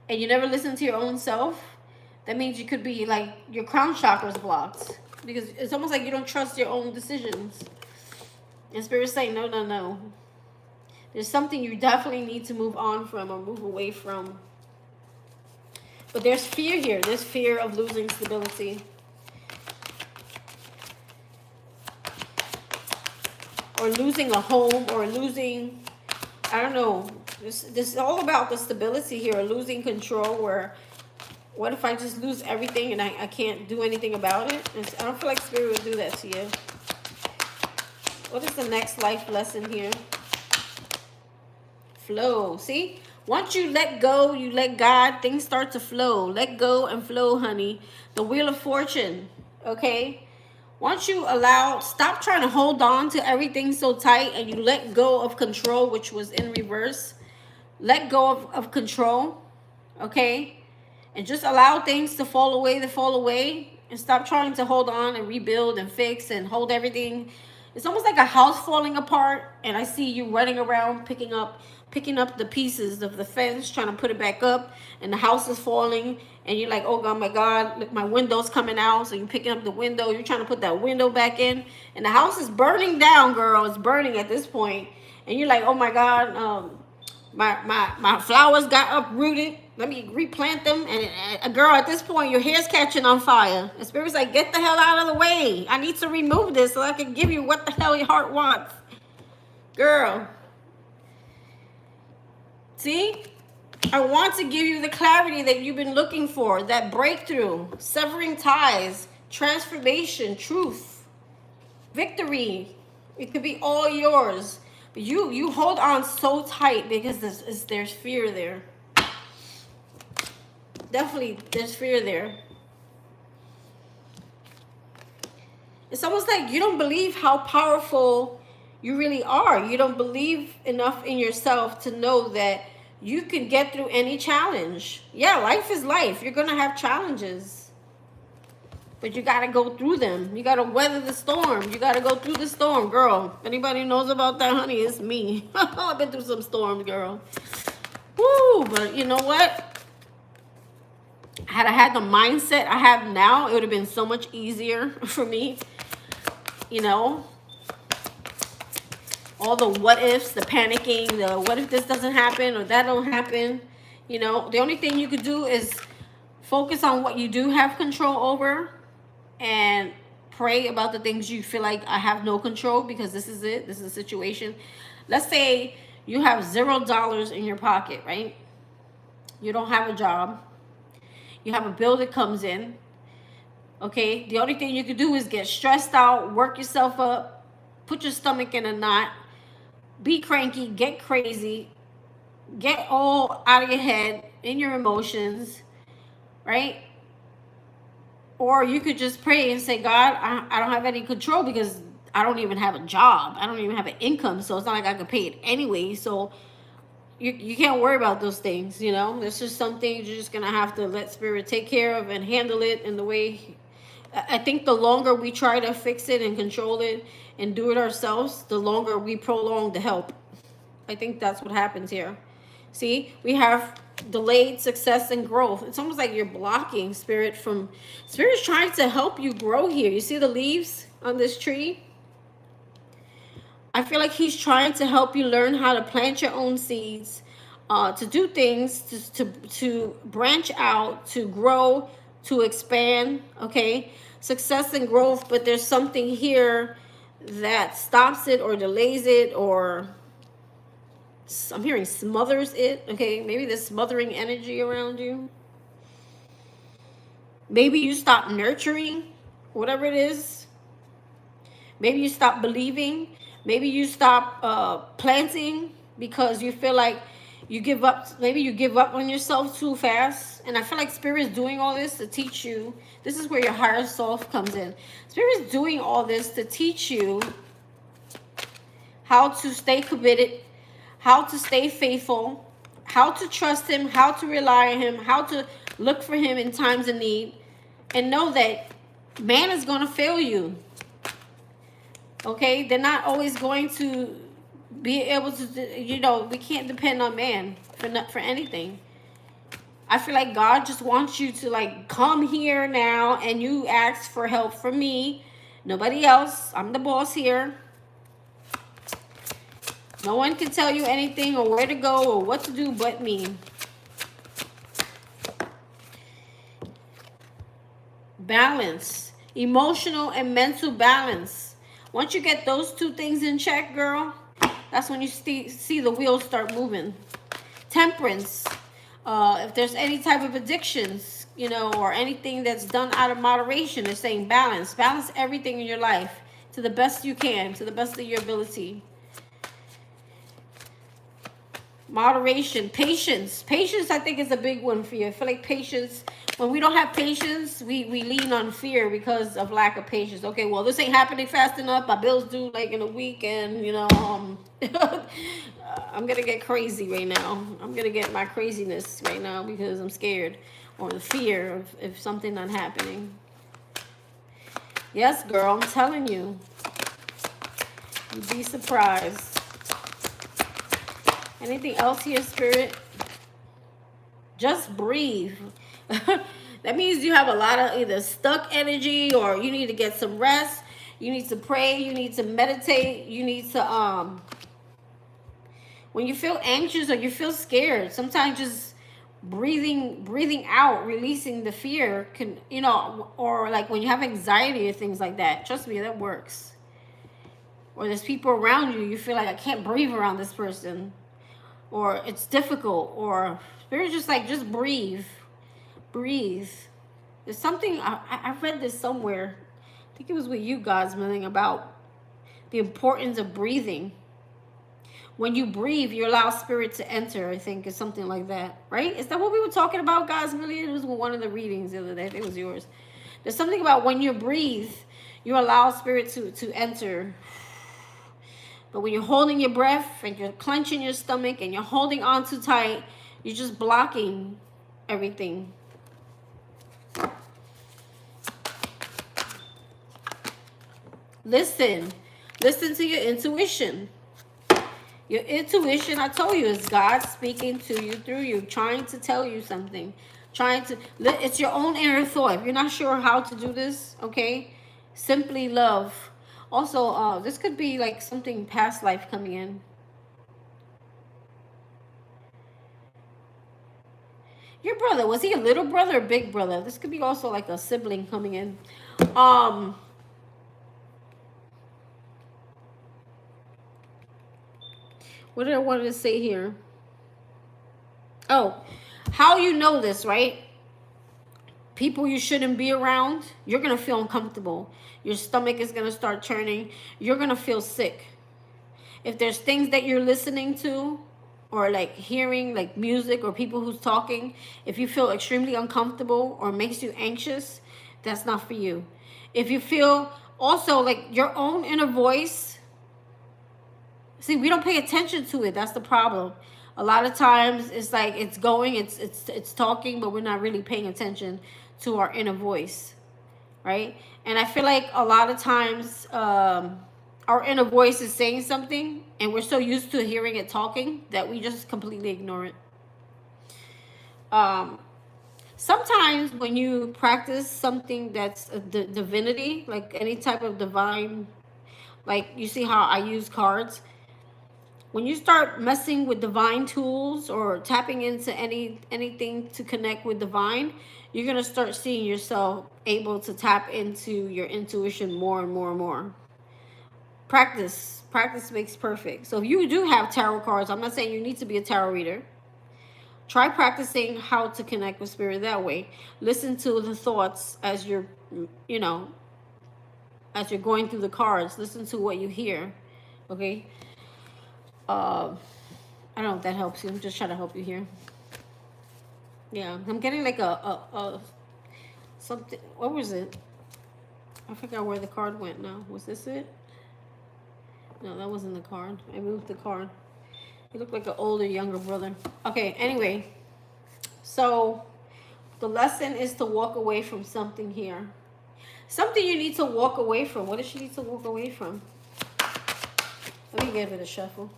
and you never listen to your own self, that means you could be like, your crown chakra's blocked, because it's almost like you don't trust your own decisions. And Spirit's saying, no, no, no. There's something you definitely need to move on from or move away from. But there's fear here. There's fear of losing stability. Or losing a home, or losing, I don't know. This is all about the stability here, or losing control, where what if I just lose everything and I can't do anything about it? I don't feel like Spirit would do that to you. What is the next life lesson here? Flow. See? Once you let go, you let God, things start to flow. Let go and flow, honey. The Wheel of Fortune. Okay? Once you stop trying to hold on to everything so tight, and you let go of control, which was in reverse. Let go of control. Okay? And just allow things to fall away, and stop trying to hold on and rebuild and fix and hold everything. It's almost like a house falling apart, and I see you running around picking up the pieces of the fence, trying to put it back up, and the house is falling, and you're like, oh God, my God, look, my window's coming out. So you're picking up the window, you're trying to put that window back in, and the house is burning down, girl. It's burning at this point, and you're like, oh my God, my flowers got uprooted. Let me replant them. And a girl, at this point, your hair's catching on fire. And Spirit's like, get the hell out of the way. I need to remove this so I can give you what the hell your heart wants. Girl. See? I want to give you the clarity that you've been looking for. That breakthrough. Severing ties. Transformation. Truth. Victory. It could be all yours. But you hold on so tight because there's fear there. Definitely, there's fear there. It's almost like you don't believe how powerful you really are. You don't believe enough in yourself to know that you can get through any challenge. Yeah, life is life. You're going to have challenges. But you got to go through them. You got to weather the storm. You got to go through the storm, girl. Anybody knows about that, honey, it's me. I've been through some storms, girl. Woo, but you know what? Had I had the mindset I have now, it would have been so much easier for me. You know, all the what ifs, the panicking, the what if this doesn't happen or that don't happen. You know, the only thing you could do is focus on what you do have control over and pray about the things you feel like I have no control, because this is it. This is a situation. Let's say you have $0 in your pocket, right? You don't have a job. You have a bill that comes in. Okay, the only thing you can do is get stressed out, work yourself up, put your stomach in a knot, be cranky, get crazy, get all out of your head, in your emotions, right? Or you could just pray and say, God, I don't have any control because I don't even have a job. I don't even have an income, so it's not like I could pay it anyway. So you can't worry about those things, you know? There's just some things you're just going to have to let Spirit take care of and handle it in the way. I think the longer we try to fix it and control it and do it ourselves, the longer we prolong the help. I think that's what happens here. See, we have delayed success and growth. It's almost like you're blocking Spirit's trying to help you grow here. You see the leaves on this tree? I feel like he's trying to help you learn how to plant your own seeds, to do things, to branch out, to grow, to expand, okay? Success and growth, but there's something here that stops it or delays it, or I'm hearing smothers it, okay? Maybe there's smothering energy around you. Maybe you stop nurturing, whatever it is. Maybe you stop believing. Maybe you stop planting because you feel like you give up. Maybe you give up on yourself too fast. And I feel like Spirit is doing all this to teach you. This is where your higher self comes in. Spirit is doing all this to teach you how to stay committed, how to stay faithful, how to trust Him, how to rely on Him, how to look for Him in times of need, and know that man is going to fail you. Okay, they're not always going to be able to, you know, we can't depend on man for anything. I feel like God just wants you to like come here now and you ask for help from me. Nobody else. I'm the boss here. No one can tell you anything or where to go or what to do but me. Balance. Emotional and mental balance. Once you get those two things in check, girl, that's when you see the wheels start moving. Temperance. If there's any type of addictions, you know, or anything that's done out of moderation, they're saying balance. Balance everything in your life to the best you can, to the best of your ability. Moderation. Patience. Patience, I think, is a big one for you. I feel like patience, when we don't have patience, we lean on fear because of lack of patience. Okay, well, this ain't happening fast enough. My bill's due like in a week, and, you know, I'm going to get crazy right now. I'm going to get my craziness right now because I'm scared, or the fear of if something not happening. Yes, girl, I'm telling you. You'd be surprised. Anything else here, Spirit? Just breathe. That means you have a lot of either stuck energy, or you need to get some rest. You need to pray. You need to meditate. You need to, when you feel anxious or you feel scared, sometimes just breathing out, releasing the fear can, you know, or like when you have anxiety or things like that. Trust me, that works. Or there's people around you, you feel like I can't breathe around this person. Or it's difficult, or Spirit just like, just breathe. Breathe. There's something, I read this somewhere. I think it was with you, Godsmithing, about the importance of breathing. When you breathe, you allow spirit to enter, I think, is something like that, right? Is that what we were talking about, guys? Million? It was one of the readings the other day. I think it was yours. There's something about when you breathe, you allow spirit to enter. But when you're holding your breath and you're clenching your stomach and you're holding on too tight, you're just blocking everything. Listen to your intuition. Your intuition, I told you, is God speaking to you through you, trying to tell you something. It's your own inner thought. If you're not sure how to do this, okay, simply love. Also, this could be like something past life coming in. Your brother, was he a little brother or big brother? This could be also like a sibling coming in. What did I want to say here? Oh, how you know this, right? People you shouldn't be around, you're going to feel uncomfortable. Your stomach is going to start churning. You're going to feel sick. If there's things that you're listening to or like hearing like music or people who's talking, if you feel extremely uncomfortable or makes you anxious, that's not for you. If you feel also like your own inner voice, see, we don't pay attention to it. That's the problem. A lot of times it's like it's going, it's talking, but we're not really paying attention to our inner voice, right? And I feel like a lot of times our inner voice is saying something and we're so used to hearing it talking that we just completely ignore it. Sometimes when you practice something that's a divinity, like any type of divine, like you see how I use cards, when you start messing with divine tools or tapping into anything to connect with divine, you're going to start seeing yourself able to tap into your intuition more and more and more. Practice makes perfect. So if you do have tarot cards, I'm not saying you need to be a tarot reader. Try practicing how to connect with spirit that way. Listen to the thoughts as you're, as you're going through the cards. Listen to what you hear, okay? I don't know if that helps you. I'm just trying to help you here. Yeah, I'm getting like a something. What was it? I forgot where the card went now. Was this it? No, that wasn't the card. I moved the card. He looked like an older, younger brother. Okay, anyway. So the lesson is to walk away from something here. Something you need to walk away from. What does she need to walk away from? Let me give it a shuffle.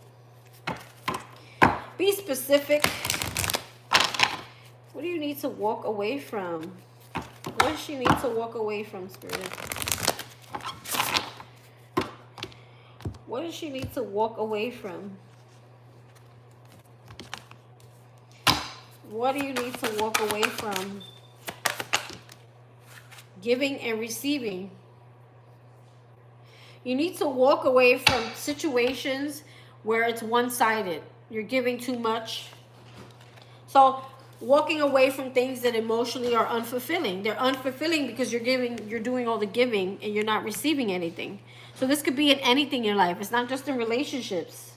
Be specific. What do you need to walk away from? What does she need to walk away from, Spirit? What does she need to walk away from? What do you need to walk away from? Giving and receiving. You need to walk away from situations where it's one-sided. You're giving too much. So walking away from things that emotionally are unfulfilling. They're unfulfilling because you're doing all the giving and you're not receiving anything. So this could be in anything in your life. It's not just in relationships.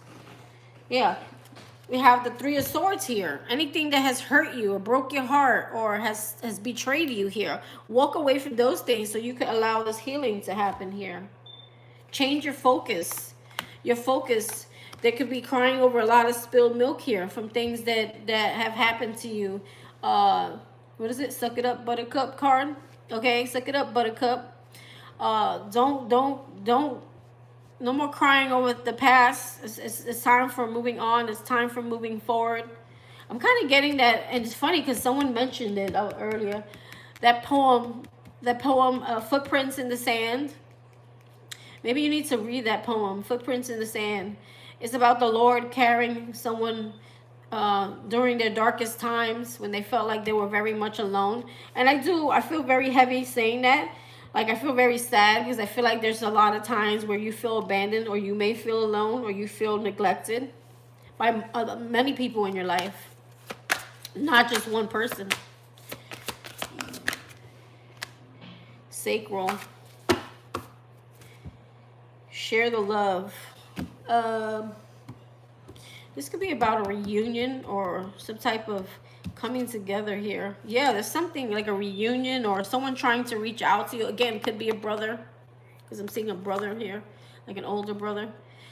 Yeah. We have the Three of Swords here. Anything that has hurt you or broke your heart or has betrayed you here. Walk away from those things so you can allow this healing to happen here. Change your focus. Your focus. There could be crying over a lot of spilled milk here from things that have happened to you. What is it? Suck it up, buttercup card. Okay, suck it up, buttercup. Don't. No more crying over the past. It's time for moving on. It's time for moving forward. I'm kind of getting that, and it's funny because someone mentioned it earlier. That poem, Footprints in the Sand. Maybe you need to read that poem, Footprints in the Sand. It's about the Lord carrying someone during their darkest times when they felt like they were very much alone. And I feel very heavy saying that. Like, I feel very sad because I feel like there's a lot of times where you feel abandoned or you may feel alone or you feel neglected by many people in your life. Not just one person. Sacral. Share the love. This could be about a reunion or some type of coming together here. Yeah, there's something like a reunion or someone trying to reach out to you. Again, could be a brother, because I'm seeing a brother here, like an older brother.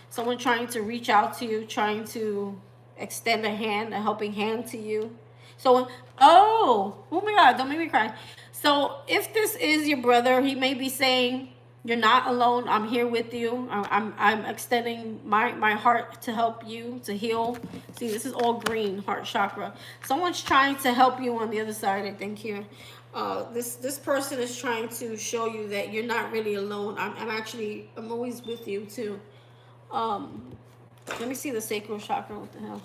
Someone trying to reach out to you, trying to extend a hand, a helping hand to you. So, oh my God, don't make me cry. So if this is your brother, he may be saying, you're not alone. I'm here with you. I'm extending my heart to help you to heal. See, this is all green, heart chakra. Someone's trying to help you on the other side, I think here. This person is trying to show you that you're not really alone. I'm always with you too. Let me see the sacral chakra. What the hell?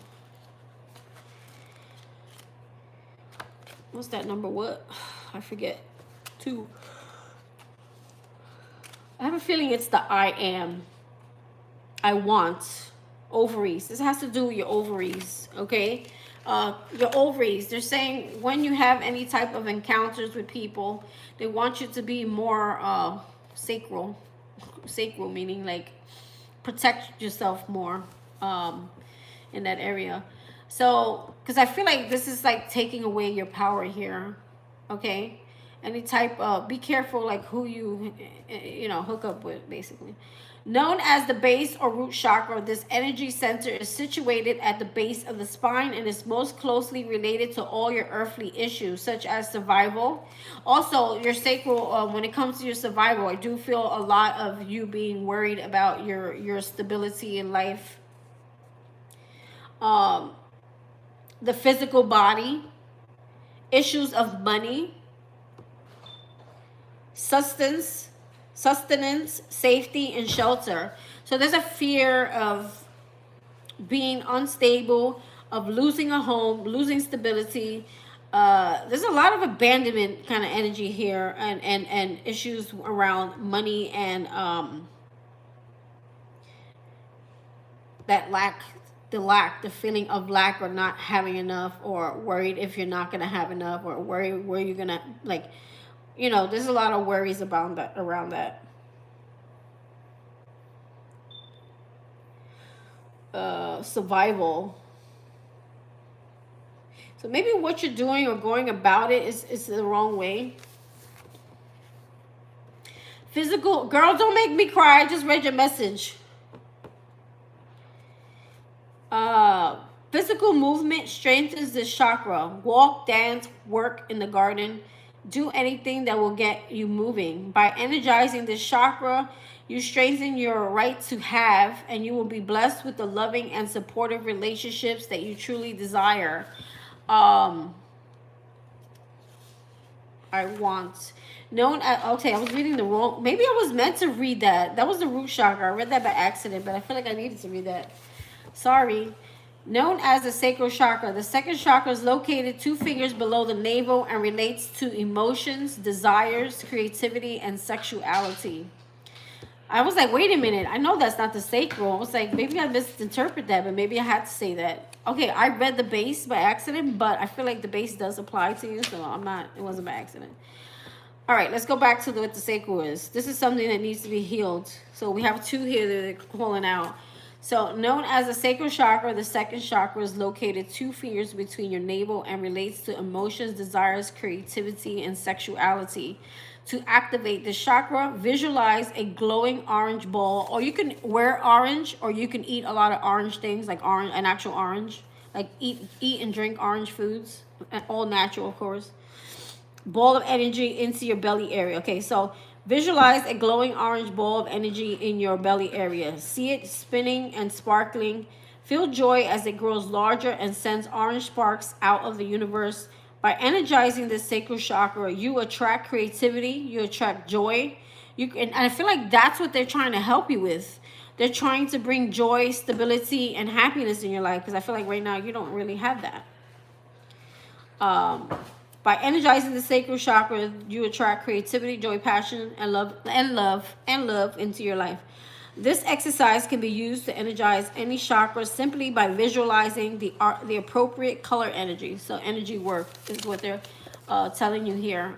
What's that number? What? I forget. 2. I have a feeling it's the I am. I want. Ovaries. This has to do with your ovaries, okay? Your ovaries. They're saying when you have any type of encounters with people, they want you to be more sacral. Sacral meaning like protect yourself more in that area. So, because I feel like this is like taking away your power here, okay? Any type of, be careful like who you hook up with, basically. Known as the base or root chakra, this energy center is situated at the base of the spine and is most closely related to all your earthly issues, such as survival. Also, your sacral, when it comes to your survival, I do feel a lot of you being worried about your stability in life. The physical body, issues of money, sustenance, safety, and shelter. So there's a fear of being unstable, of losing a home, losing stability. There's a lot of abandonment kind of energy here, and issues around money and that the feeling of lack or not having enough, or worried if you're not gonna have enough, or worried where you're gonna, like, there's a lot of worries about that, around that. Survival. So maybe what you're doing or going about it is the wrong way. Physical, girl, don't make me cry. I just read your message. Physical movement strengthens this chakra. Walk, dance, work in the garden. Do anything that will get you moving. By energizing this chakra, you strengthen your right to have, and you will be blessed with the loving and supportive relationships that you truly desire. I want. Known as, okay, I was reading the wrong, maybe I was meant to read that. That was the root chakra. I read that by accident, but I feel like I needed to read that. Sorry. Known as the sacral chakra, the second chakra is located 2 fingers below the navel and relates to emotions, desires, creativity, and sexuality. I was like, wait a minute. I know that's not the sacral. I was like, maybe I misinterpreted that, but maybe I had to say that. Okay, I read the base by accident, but I feel like the base does apply to you, so it wasn't by accident. All right, let's go back to what the sacral is. This is something that needs to be healed. So we have 2 here that are calling out. So, known as the sacral chakra, the second chakra is located 2 fingers between your navel and relates to emotions, desires, creativity, and sexuality. To activate the chakra, visualize a glowing orange ball, or you can wear orange, or you can eat a lot of orange things, like orange, an actual orange, like eat and drink orange foods, all natural, of course. Ball of energy into your belly area. Okay, so visualize a glowing orange ball of energy in your belly area. See it spinning and sparkling. Feel joy as it grows larger and sends orange sparks out of the universe. By energizing this sacral chakra, you attract creativity, you attract joy. And I feel like that's what they're trying to help you with. They're trying to bring joy, stability, and happiness in your life, because I feel like right now you don't really have that. By energizing the sacral chakra, you attract creativity, joy, passion, and love into your life. This exercise can be used to energize any chakra simply by visualizing the appropriate color energy. So energy work is what they're telling you here.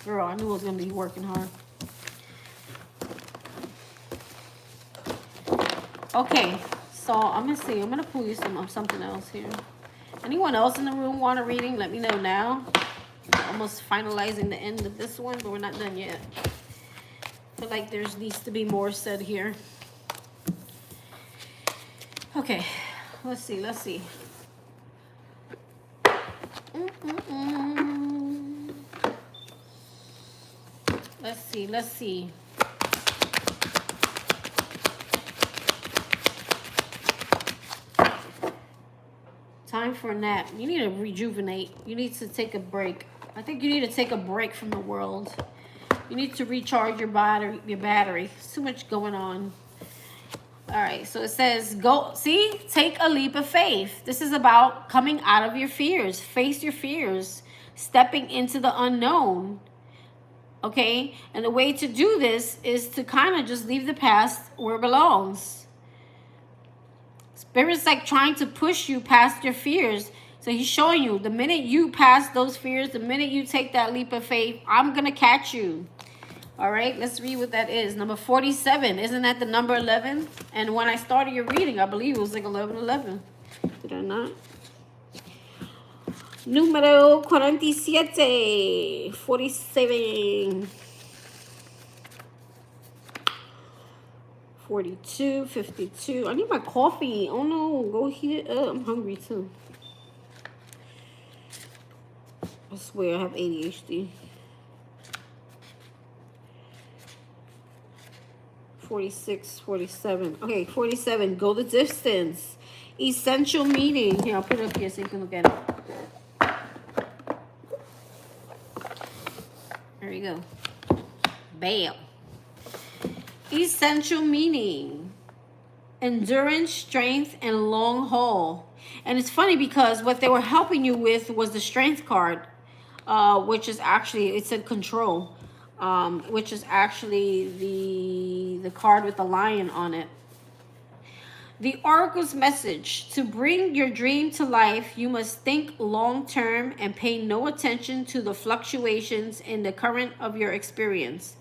Girl, I knew I was going to be working hard. Okay, so I'm gonna see. I'm gonna pull you something else here. Anyone else in the room want a reading? Let me know now. Almost finalizing the end of this one, but we're not done yet. I feel like there needs to be more said here. Okay, let's see. Let's see. Let's see. Let's see. Time for a nap. You need to rejuvenate. You need to take a break. I think you need to take a break from the world. You need to recharge your battery. There's too much going on. All right, so it says, go, see, take a leap of faith. This is about coming out of your fears. Face your fears. Stepping into the unknown. Okay? And the way to do this is to kind of just leave the past where it belongs. Spirit's like trying to push you past your fears. So he's showing you, the minute you pass those fears, the minute you take that leap of faith, I'm going to catch you. All right, let's read what that is. Number 47. Isn't that the number 11? And when I started your reading, I believe it was like 11:11. Did I not? Número 47. 47. 42, 52. I need my coffee. Oh no, go heat it up. I'm hungry too. I swear I have ADHD. 46, 47. Okay, 47. Go the distance. Essential meaning. Here, I'll put it up here so you can look at it. There you go. Bam. Essential meaning. Endurance, strength, and long haul. And it's funny because what they were helping you with was the strength card, which is actually, it said control. Which is actually the card with the lion on it. The oracle's message: to bring your dream to life, you must think long term and pay no attention to the fluctuations in the current of your experience.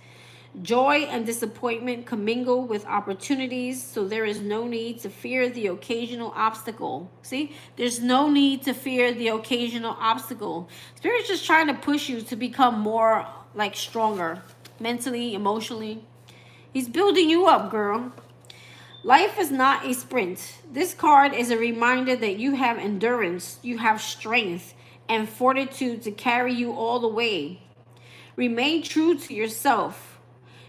Joy and disappointment commingle with opportunities, so there is no need to fear the occasional obstacle. See, there's no need to fear the occasional obstacle. Spirit's just trying to push you to become more like stronger mentally, emotionally. He's building you up, girl. Life is not a sprint. This card is a reminder that you have endurance, you have strength and fortitude to carry you all the way. Remain true to yourself.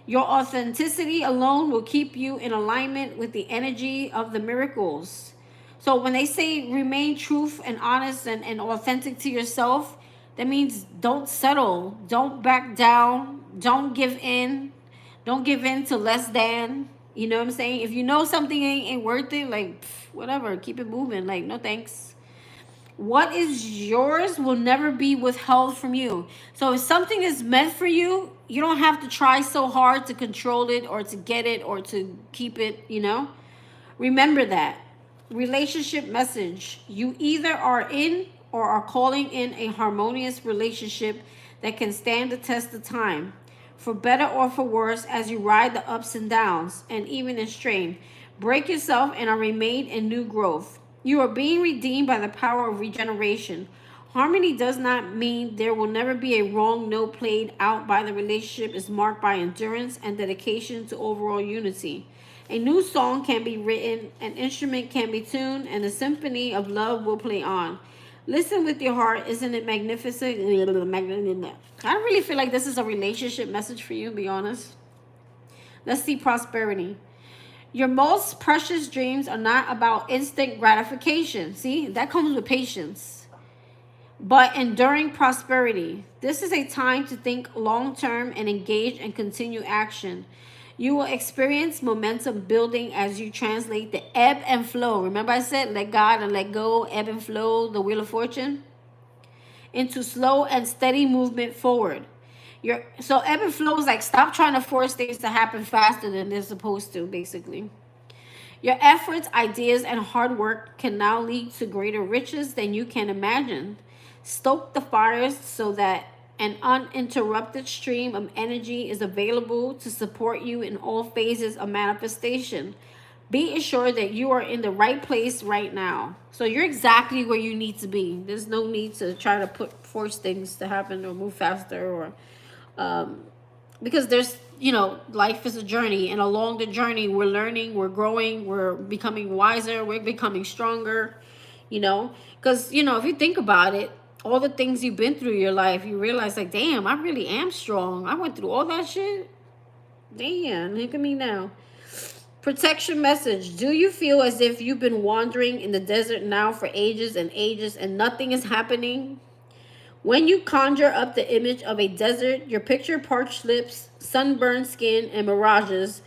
Your authenticity alone will keep you in alignment with the energy of the miracles. So when they say remain truth and honest and authentic to yourself, that means don't settle, don't back down, don't give in to less than. You know what I'm saying? If you know something ain't worth it, like, whatever, keep it moving. Like, no thanks. What is yours will never be withheld from you. So if something is meant for you, you don't have to try so hard to control it or to get it or to keep it, you know? Remember that. Relationship message. You either are in or are calling in a harmonious relationship that can stand the test of time, for better or for worse, as you ride the ups and downs, and even in strain. Break yourself and are remade in new growth. You are being redeemed by the power of regeneration. Harmony does not mean there will never be a wrong note played out by the relationship. Is marked by endurance and dedication to overall unity. A new song can be written, an instrument can be tuned, and the symphony of love will play on. Listen with your heart. Isn't it magnificent? I don't really feel like this is a relationship message for you, to be honest. Let's see prosperity. Your most precious dreams are not about instant gratification. See, that comes with patience. But enduring prosperity. This is a time to think long term and engage and continue action. You will experience momentum building as you translate the ebb and flow. Remember I said let God and let go, ebb and flow, the wheel of fortune, into slow and steady movement forward. So ebb and flow is like stop trying to force things to happen faster than they're supposed to, basically. Your efforts, ideas, and hard work can now lead to greater riches than you can imagine. Stoke the fires so that an uninterrupted stream of energy is available to support you in all phases of manifestation. Be assured that you are in the right place right now. So you're exactly where you need to be. There's no need to try to force things to happen or move faster, or because there's, you know, life is a journey, and along the journey we're learning, we're growing, we're becoming wiser, we're becoming stronger, you know, because, you know, if you think about it, all the things you've been through in your life, you realize like, damn, I really am strong. I went through all that shit. Damn, look at me now. Protection message. Do you feel as if you've been wandering in the desert now for ages and ages and nothing is happening? When you conjure up the image of a desert, you picture parched lips, sunburned skin, and mirages.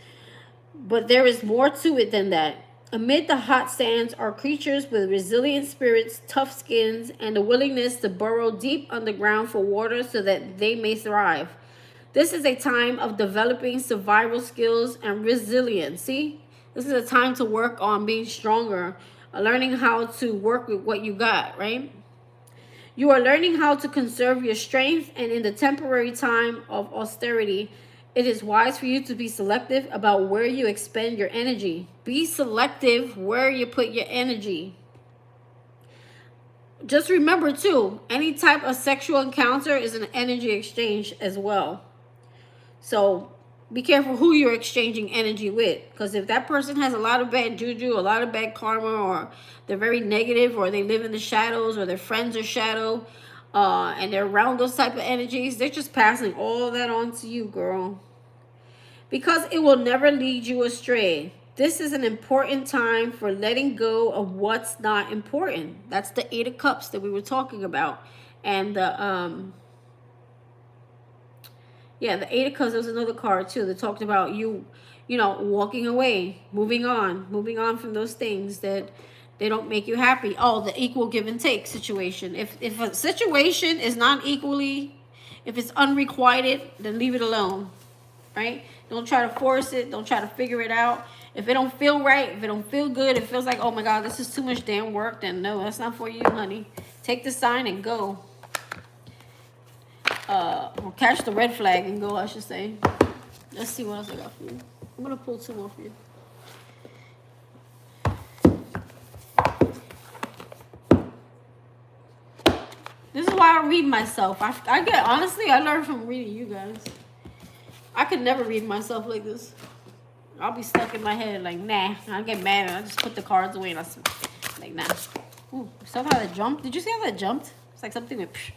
But there is more to it than that. Amid the hot sands are creatures with resilient spirits, tough skins, and the willingness to burrow deep underground for water so that they may thrive. This is a time of developing survival skills and resilience. See, this is a time to work on being stronger, learning how to work with what you got, right? You are learning how to conserve your strength, and in the temporary time of austerity, it is wise for you to be selective about where you expend your energy. Be selective where you put your energy. Just remember, too, any type of sexual encounter is an energy exchange as well. So be careful who you're exchanging energy with, because if that person has a lot of bad juju, a lot of bad karma, or they're very negative, or they live in the shadows, or their friends are shadow, and they're around those type of energies, they're just passing all that on to you, girl, because it will never lead you astray. This is an important time for letting go of what's not important. That's the Eight of Cups that we were talking about. And the yeah, the Eight of Cups was another card too that talked about you know, walking away, moving on from those things that they don't make you happy. Oh, the equal give and take situation. If a situation is not equally, if it's unrequited, then leave it alone, right? Don't try to force it. Don't try to figure it out. If it don't feel right, if it don't feel good, it feels like, oh my God, this is too much damn work, then no, that's not for you, honey. Take the sign and go. Or catch the red flag and go, I should say. Let's see what else I got for you. I'm going to pull two more for you. This is why I read myself. I get, honestly, I learned from reading you guys. I could never read myself like this. I'll be stuck in my head like, nah. I get mad and I just put the cards away and I like, nah. Ooh, saw how that jumped? Did you see how that jumped? It's like something with psh.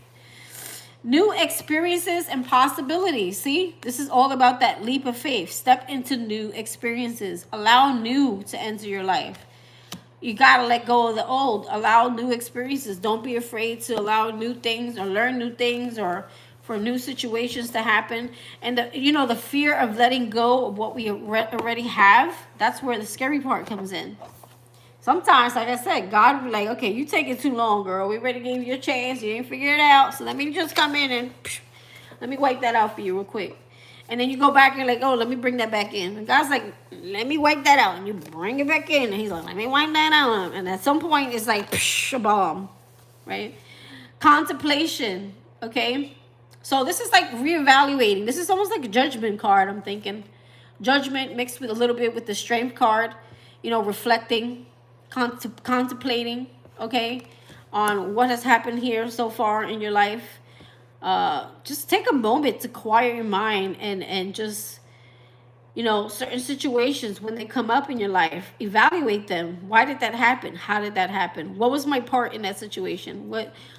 New experiences and possibilities. See, this is all about that leap of faith. Step into new experiences. Allow new to enter your life. You got to let go of the old. Allow new experiences. Don't be afraid to allow new things or learn new things or for new situations to happen. And, the fear of letting go of what we already have, that's where the scary part comes in. Sometimes, like I said, God will be like, okay, you taking too long, girl. We already gave you a chance. You ain't figured it out. So let me just come in and let me wipe that out for you real quick. And then you go back and you're like, oh, let me bring that back in. And God's like, let me wipe that out. And you bring it back in. And he's like, let me wipe that out. And at some point, it's like, a bomb, right? Contemplation, okay? So this is like reevaluating. This is almost like a judgment card, I'm thinking. Judgment mixed with a little bit with the strength card, reflecting. Contemplating, okay, on what has happened here so far in your life. Just take a moment to quiet your mind and just, certain situations when they come up in your life, evaluate them. Why did that happen? How did that happen? What was my part in that situation?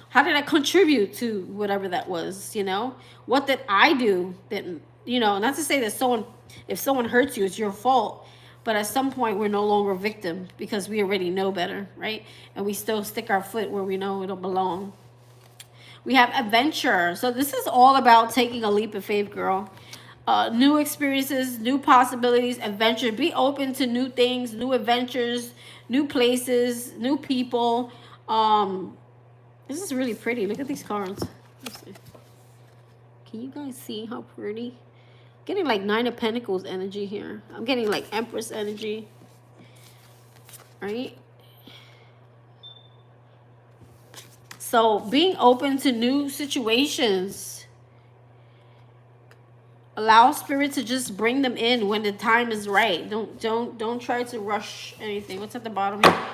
How did I contribute to whatever that was? What did I do that, not to say that if someone hurts you, it's your fault. But at some point, we're no longer victim because we already know better, right? And we still stick our foot where we know it don't belong. We have adventure. So this is all about taking a leap of faith, girl. New experiences, new possibilities, adventure. Be open to new things, new adventures, new places, new people. This is really pretty. Look at these cards. Let's see. Can you guys see how pretty? Getting like Nine of Pentacles energy here. I'm getting like Empress energy. Right? So being open to new situations. Allow spirit to just bring them in when the time is right. Don't try to rush anything. What's at the bottom here?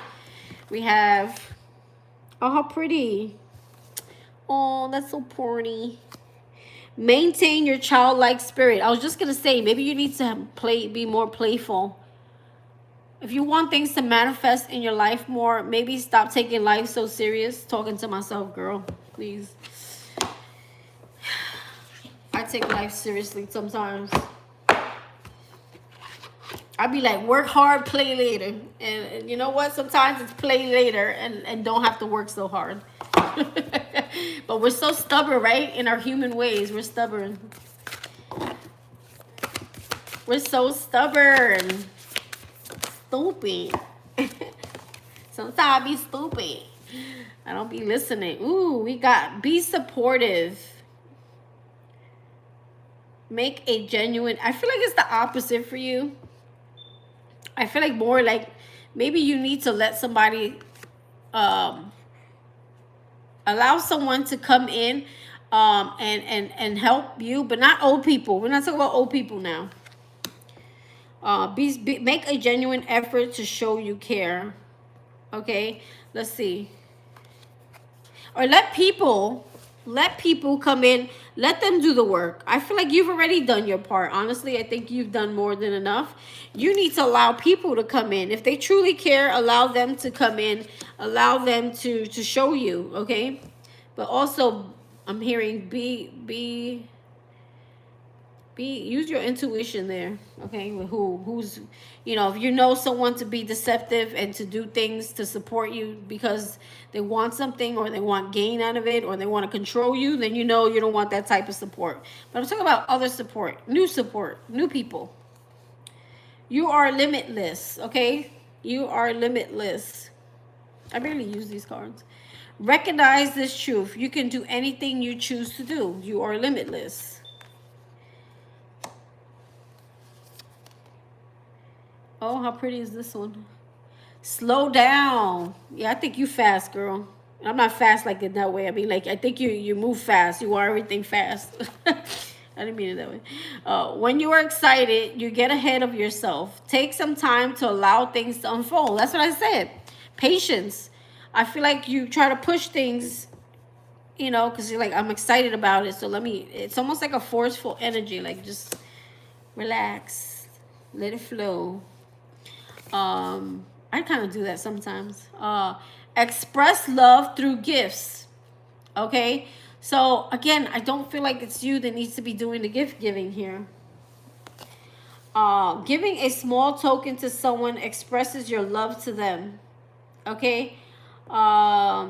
We have, oh, how pretty. Oh, that's so pretty. Maintain your childlike spirit. I was just gonna say, maybe you need to be more playful. If you want things to manifest in your life more, maybe stop taking life so serious. Talking to myself, girl, please. I take life seriously sometimes. I be like, work hard, play later. And you know what? Sometimes it's play later and don't have to work so hard. But we're so stubborn, right? In our human ways, we're stubborn. We're so stubborn. Stupid. Sometimes I be stupid. I don't be listening. Ooh, we got be supportive. Make a genuine. I feel like it's the opposite for you. I feel like more like maybe you need to let somebody allow someone to come in and help you, but not old people. We're not talking about old people now. Make a genuine effort to show you care. Okay, let's see. Or let people come in, let them do the work. I feel like you've already done your part. Honestly, I think you've done more than enough. You need to allow people to come in. If they truly care, allow them to come in, allow them to show you, okay? But also, I'm hearing use your intuition there, okay? Who's, you know, if you know someone to be deceptive and to do things to support you because they want something or they want gain out of it or they want to control you, then you know you don't want that type of support. But I'm talking about other support, new people. You are limitless, okay? You are limitless. I barely use these cards. Recognize this truth. You can do anything you choose to do. You are limitless. Oh, how pretty is this one? Slow down. Yeah, I think you fast, girl. I'm not fast like it that way. I mean, like, I think you move fast. You are everything fast. I didn't mean it that way. When you are excited, you get ahead of yourself. Take some time to allow things to unfold. That's what I said. Patience. I feel like you try to push things, you know, because you're like, I'm excited about it. So it's almost like a forceful energy. Like, just relax. Let it flow. I kind of do that sometimes. Express love through gifts. Okay? So, again, I don't feel like it's you that needs to be doing the gift giving here. Giving a small token to someone expresses your love to them. Okay? I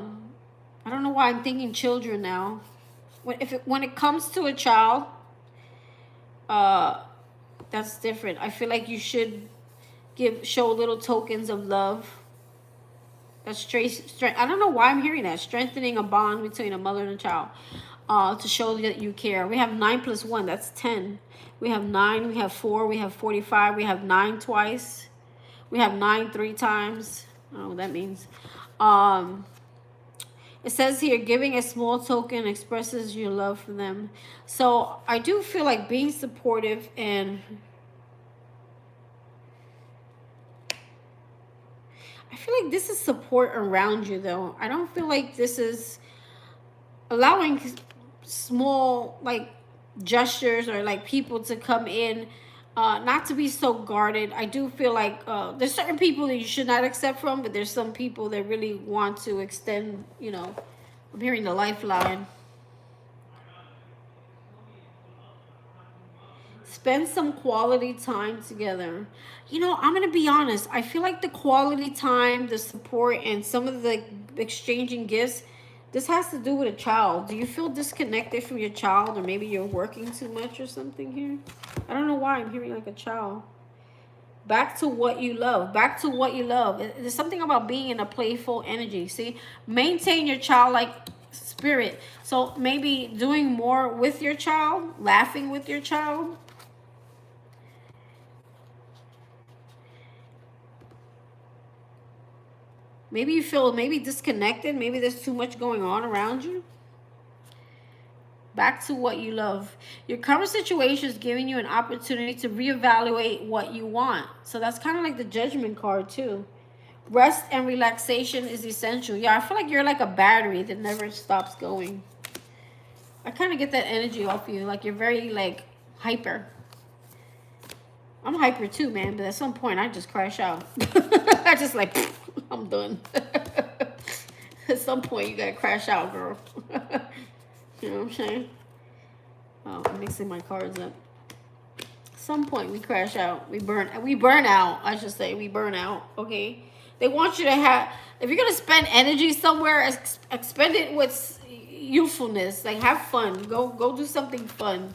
don't know why I'm thinking children now. When it comes to a child, that's different. I feel like you should show little tokens of love. That's strength. I don't know why I'm hearing that. Strengthening a bond between a mother and a child, to show that you care. We have 9 plus 1. That's 10. We have 9. We have 4. We have 45. We have 9 twice. We have 9 3 times. I don't know what that means. It says here, giving a small token expresses your love for them. So I do feel like being supportive and I feel like this is support around you, though. I don't feel like this is allowing small, like, gestures or, like, people to come in, not to be so guarded. I do feel like there's certain people that you should not accept from, but there's some people that really want to extend, you know. I'm hearing the lifeline. Spend some quality time together. You know, I'm going to be honest. I feel like the quality time, the support, and some of the exchanging gifts, this has to do with a child. Do you feel disconnected from your child, or maybe you're working too much or something here? I don't know why I'm hearing like a child. Back to what you love. Back to what you love. There's something about being in a playful energy. See? Maintain your childlike spirit. So maybe doing more with your child, laughing with your child. Maybe you feel maybe disconnected. Maybe there's too much going on around you. Back to what you love. Your current situation is giving you an opportunity to reevaluate what you want. So that's kind of like the Judgment card too. Rest and relaxation is essential. Yeah, I feel like you're like a battery that never stops going. I kind of get that energy off you. Like you're very like hyper. I'm hyper too, man. But at some point, I just crash out. I just like, I'm done. At some point, you gotta crash out, girl. You know what I'm saying? Oh, I'm mixing my cards up. At some point, we crash out. We burn out. I should say we burn out. Okay. They want you to have. If you're gonna spend energy somewhere, expend it with youthfulness. Like have fun. Go do something fun.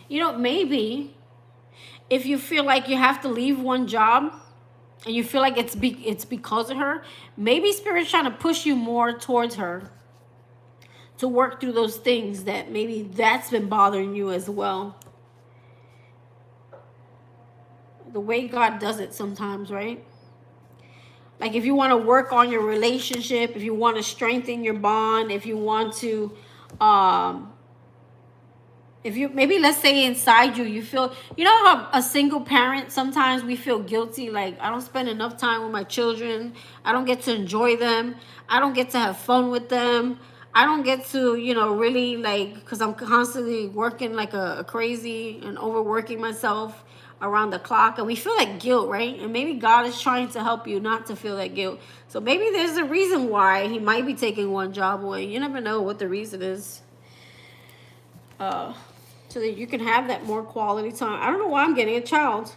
You know, maybe if you feel like you have to leave one job and you feel like it's because of her, maybe Spirit's trying to push you more towards her to work through those things that maybe that's been bothering you as well. The way God does it sometimes, right? Like if you want to work on your relationship, if you want to strengthen your bond, if you want to if you maybe, let's say inside you feel, you know how a single parent, sometimes we feel guilty, like I don't spend enough time with my children, I don't get to enjoy them, I don't get to have fun with them, I don't get to, you know, really like, because I'm constantly working like a crazy and overworking myself around the clock, and we feel like guilt, right? And maybe God is trying to help you not to feel that guilt. So maybe there's a reason why he might be taking one job away. You never know what the reason is. So that you can have that more quality time. I don't know why I'm getting a child.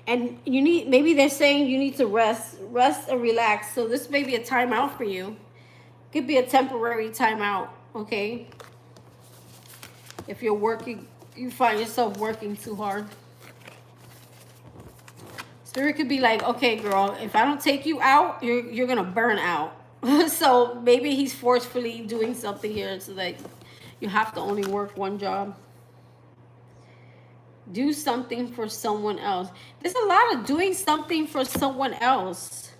And you need, maybe they're saying you need to rest and relax. So this may be a timeout for you. Could be a temporary timeout, okay? If you're working, you find yourself working too hard. Spirit could be like, okay, girl, if I don't take you out, you're gonna burn out. So maybe he's forcefully doing something here so that you have to only work one job. Do something for someone else. There's a lot of doing something for someone else.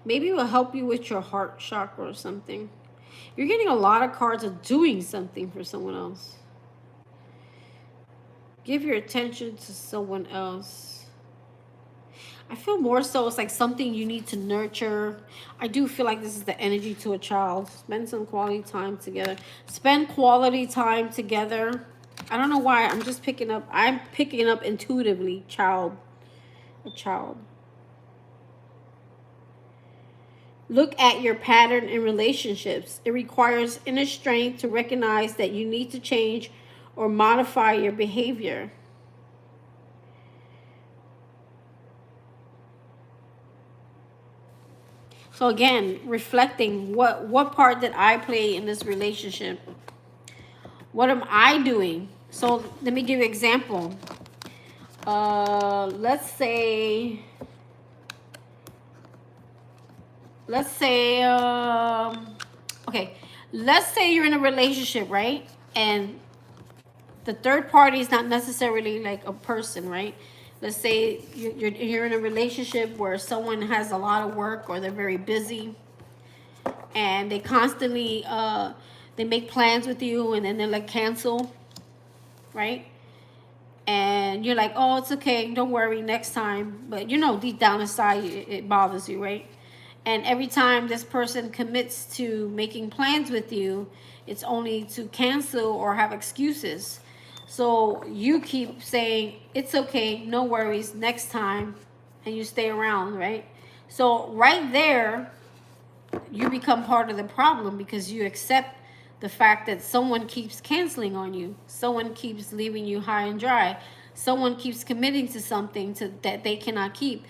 Maybe it will help you with your heart chakra or something. You're getting a lot of cards of doing something for someone else. Give your attention to someone else. I feel more so it's like something you need to nurture. I do feel like this is the energy to a child. Spend some quality time together. Spend quality time together. I don't know why. I'm picking up intuitively a child. Look at your pattern in relationships. It requires inner strength to recognize that you need to change or modify your behavior. So again, reflecting, what part did I play in this relationship? What am I doing? So let me give you an example. Let's say, okay, let's say you're in a relationship, right? And the third party is not necessarily like a person, right? Let's say you're in a relationship where someone has a lot of work or they're very busy, and they constantly they make plans with you and then they're like cancel, right? And you're like, oh, it's okay, don't worry, next time. But you know deep down inside it bothers you, right? And every time this person commits to making plans with you, it's only to cancel or have excuses. So you keep saying, it's okay, no worries, next time, and you stay around, right? So right there, you become part of the problem because you accept the fact that someone keeps canceling on you. Someone keeps leaving you high and dry. Someone keeps committing to something that they cannot keep.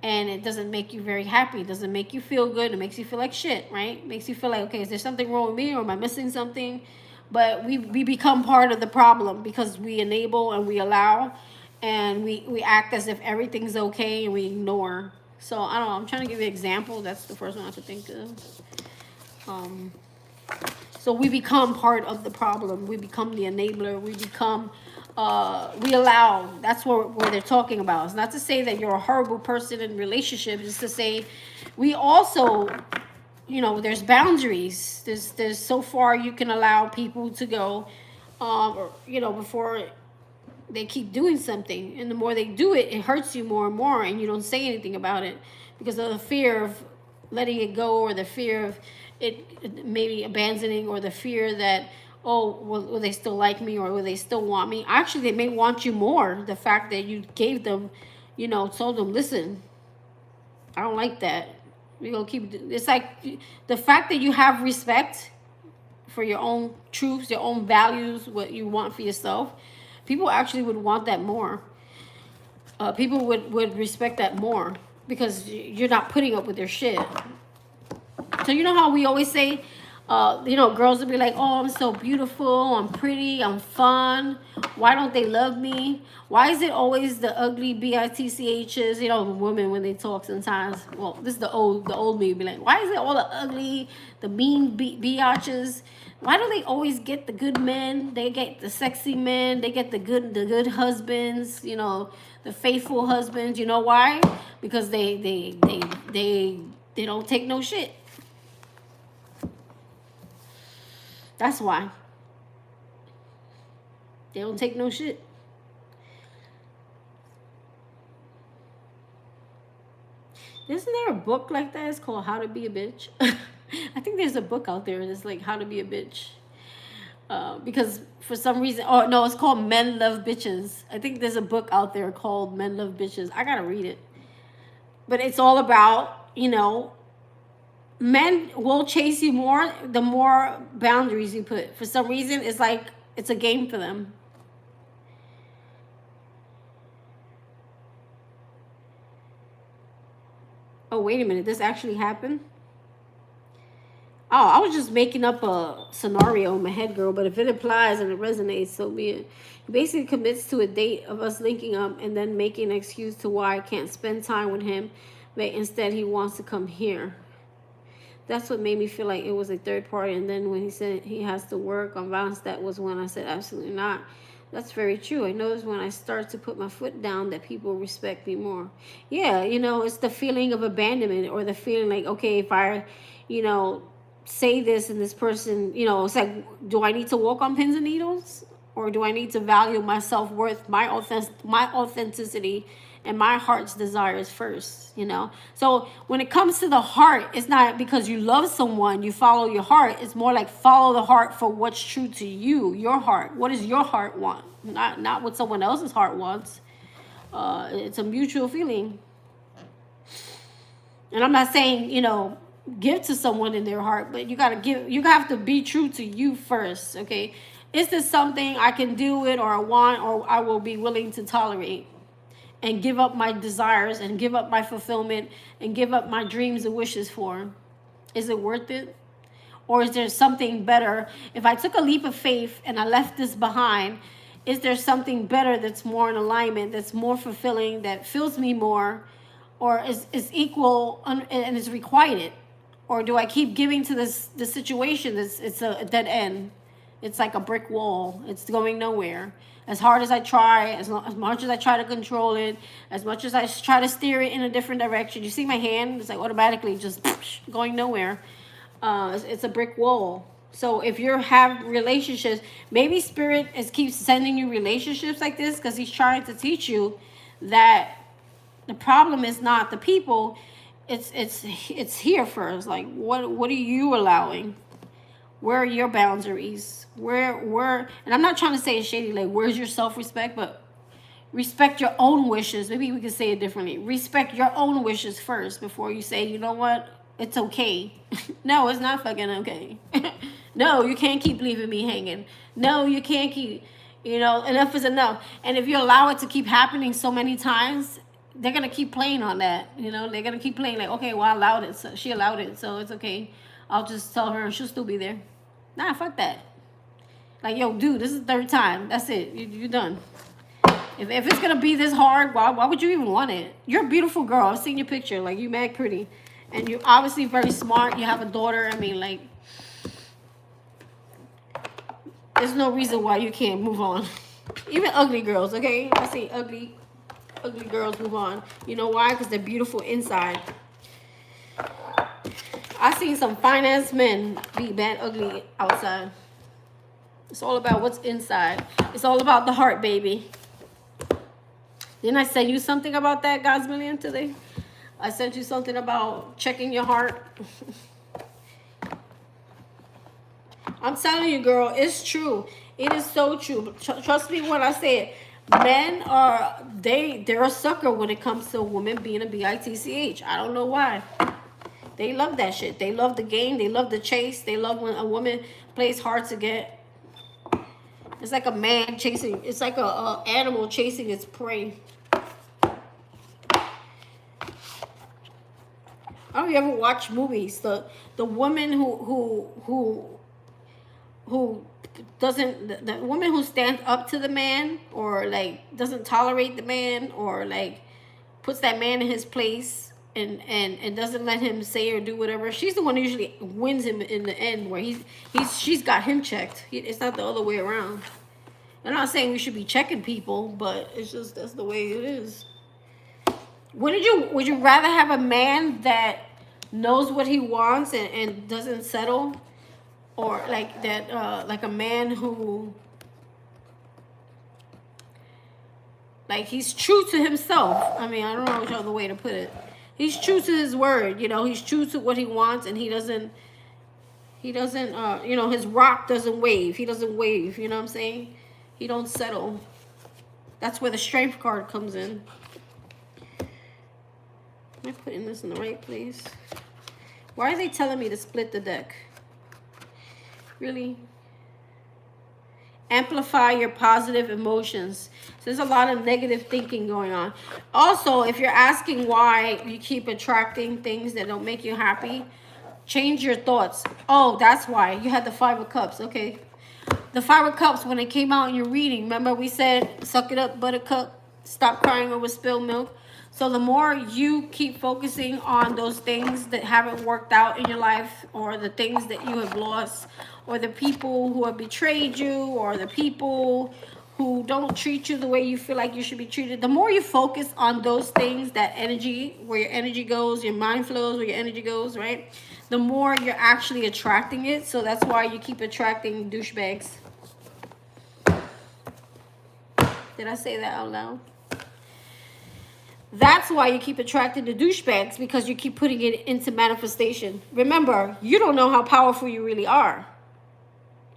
And it doesn't make you very happy. It doesn't make you feel good. It makes you feel like shit, right? It makes you feel like, okay, is there something wrong with me or am I missing something? But we become part of the problem because we enable and we allow, and we act as if everything's okay and we ignore. So I don't know, I'm trying to give you an example. That's the first one I could think of. So we become part of the problem. We become the enabler. We become, we allow. That's where they're talking about. It's not to say that you're a horrible person in relationships. It's to say we also, you know, there's boundaries. There's so far you can allow people to go, or, you know, before they keep doing something. And the more they do it, it hurts you more and more, and you don't say anything about it because of the fear of letting it go, or the fear of it maybe abandoning, or the fear that, oh, will they still like me, or will they still want me? Actually, they may want you more. The fact that you gave them, you know, told them, listen, I don't like that. We're gonna keep. It's like the fact that you have respect for your own truths, your own values, what you want for yourself. People actually would want that more. People would respect that more because you're not putting up with their shit. So you know how we always say, you know, girls will be like, oh, I'm so beautiful, I'm pretty, I'm fun. Why don't they love me? Why is it always the ugly bitchs? You know, women when they talk sometimes. Well, this is the old me be like, why is it all the ugly, the mean biatches? Why do they always get the good men? They get the sexy men. They get the good husbands. You know, the faithful husbands. You know why? Because they don't take no shit. That's why. They don't take no shit. Isn't there a book like that? It's called How to Be a Bitch. I think there's a book out there that's like How to Be a Bitch. Because for some reason, oh no, it's called Men Love Bitches. I think there's a book out there called Men Love Bitches. I gotta read it. But it's all about, you know, men will chase you more the more boundaries you put. For some reason, it's like it's a game for them. Oh, wait a minute. This actually happened? Oh, I was just making up a scenario in my head, girl. But if it applies and it resonates, so be it. He basically commits to a date of us linking up and then making an excuse to why I can't spend time with him, but instead he wants to come here. That's what made me feel like it was a third party. And then when he said he has to work on balance, that was when I said absolutely not. That's very true. I notice when I start to put my foot down that people respect me more. Yeah, you know, it's the feeling of abandonment, or the feeling like, okay, if I, you know, say this and this person, you know, it's like, do I need to walk on pins and needles? Or do I need to value my self-worth, my authenticity, and my heart's desires first, you know? So when it comes to the heart, it's not because you love someone, you follow your heart. It's more like follow the heart for what's true to you, your heart. What does your heart want? Not what someone else's heart wants. It's a mutual feeling. And I'm not saying, you know, give to someone in their heart, but you have to be true to you first, okay? Is this something I can do it, or I want, or I will be willing to tolerate? And give up my desires, and give up my fulfillment, and give up my dreams and wishes for? Is it worth it? Or is there something better? If I took a leap of faith and I left this behind, is there something better that's more in alignment, that's more fulfilling, that fills me more, or is equal and is requited? Or do I keep giving to this situation? It's a dead end. It's like a brick wall. It's going nowhere. As hard as I try, as much as I try to control it, as much as I try to steer it in a different direction. You see my hand? It's like automatically just going nowhere. It's a brick wall. So if you have relationships, maybe Spirit keeps sending you relationships like this because he's trying to teach you that the problem is not the people. It's here first. Like, what are you allowing? Where are your boundaries? Where and I'm not trying to say it's shady, like where's your self-respect, but respect your own wishes. Maybe we can say it differently. Respect your own wishes first before you say, you know what, it's okay. No, it's not fucking okay. No, you can't keep leaving me hanging. No, you can't keep, you know, enough is enough. And if you allow it to keep happening so many times, they're gonna keep playing on that. You know, they're gonna keep playing like, okay, well, I allowed it, so she allowed it, so it's okay. I'll just tell her and she'll still be there. Nah, fuck that. Like, yo, dude, this is the third time. That's it. You're done. If it's going to be this hard, why would you even want it? You're a beautiful girl. I've seen your picture. Like, you mad pretty. And you're obviously very smart. You have a daughter. I mean, like, There's no reason why you can't move on. Even ugly girls, okay? I say ugly girls move on. You know why? Because they're beautiful inside. I seen some fine-ass men be bad ugly outside. It's all about what's inside. It's all about the heart, baby. Didn't I send you something about that, God's Million, today? I sent you something about checking your heart. I'm telling you, girl, it's true. It is so true. Trust me when I say it. Men are, they're a sucker when it comes to a woman being a bitch. I don't know why. They love that shit. They love the game. They love the chase. They love when a woman plays hard to get. It's like a man chasing. It's like a animal chasing its prey. Oh, you ever watch movies? The woman who doesn't, the woman who stands up to the man, or like doesn't tolerate the man, or like puts that man in his place and doesn't let him say or do whatever, she's the one who usually wins him in the end, where she's got him checked. It's not the other way around. I'm not saying we should be checking people, but it's just that's the way it is. Would you rather have a man that knows what he wants and doesn't settle, or like that like a man who, like, he's true to himself? I mean, I don't know which other way to put it. He's true to his word, you know. He's true to what he wants, and he doesn't you know, his rock doesn't wave. He doesn't wave, you know what I'm saying? He don't settle. That's where the strength card comes in. Am I putting this in the right place? Why are they telling me to split the deck? Really? Amplify your positive emotions. So there's a lot of negative thinking going on. Also, if you're asking why you keep attracting things that don't make you happy, change your thoughts. Oh, that's why. You had the Five of Cups. Okay. The Five of Cups, when it came out in your reading, remember we said, suck it up, buttercup, stop crying over spilled milk. So the more you keep focusing on those things that haven't worked out in your life, or the things that you have lost, or the people who have betrayed you, or the people who don't treat you the way you feel like you should be treated, the more you focus on those things, that energy, where your energy goes, your mind flows, where your energy goes, right? The more you're actually attracting it. So that's why you keep attracting douchebags. Did I say that out loud? That's why you keep attracting the douchebags, because you keep putting it into manifestation. Remember, you don't know how powerful you really are.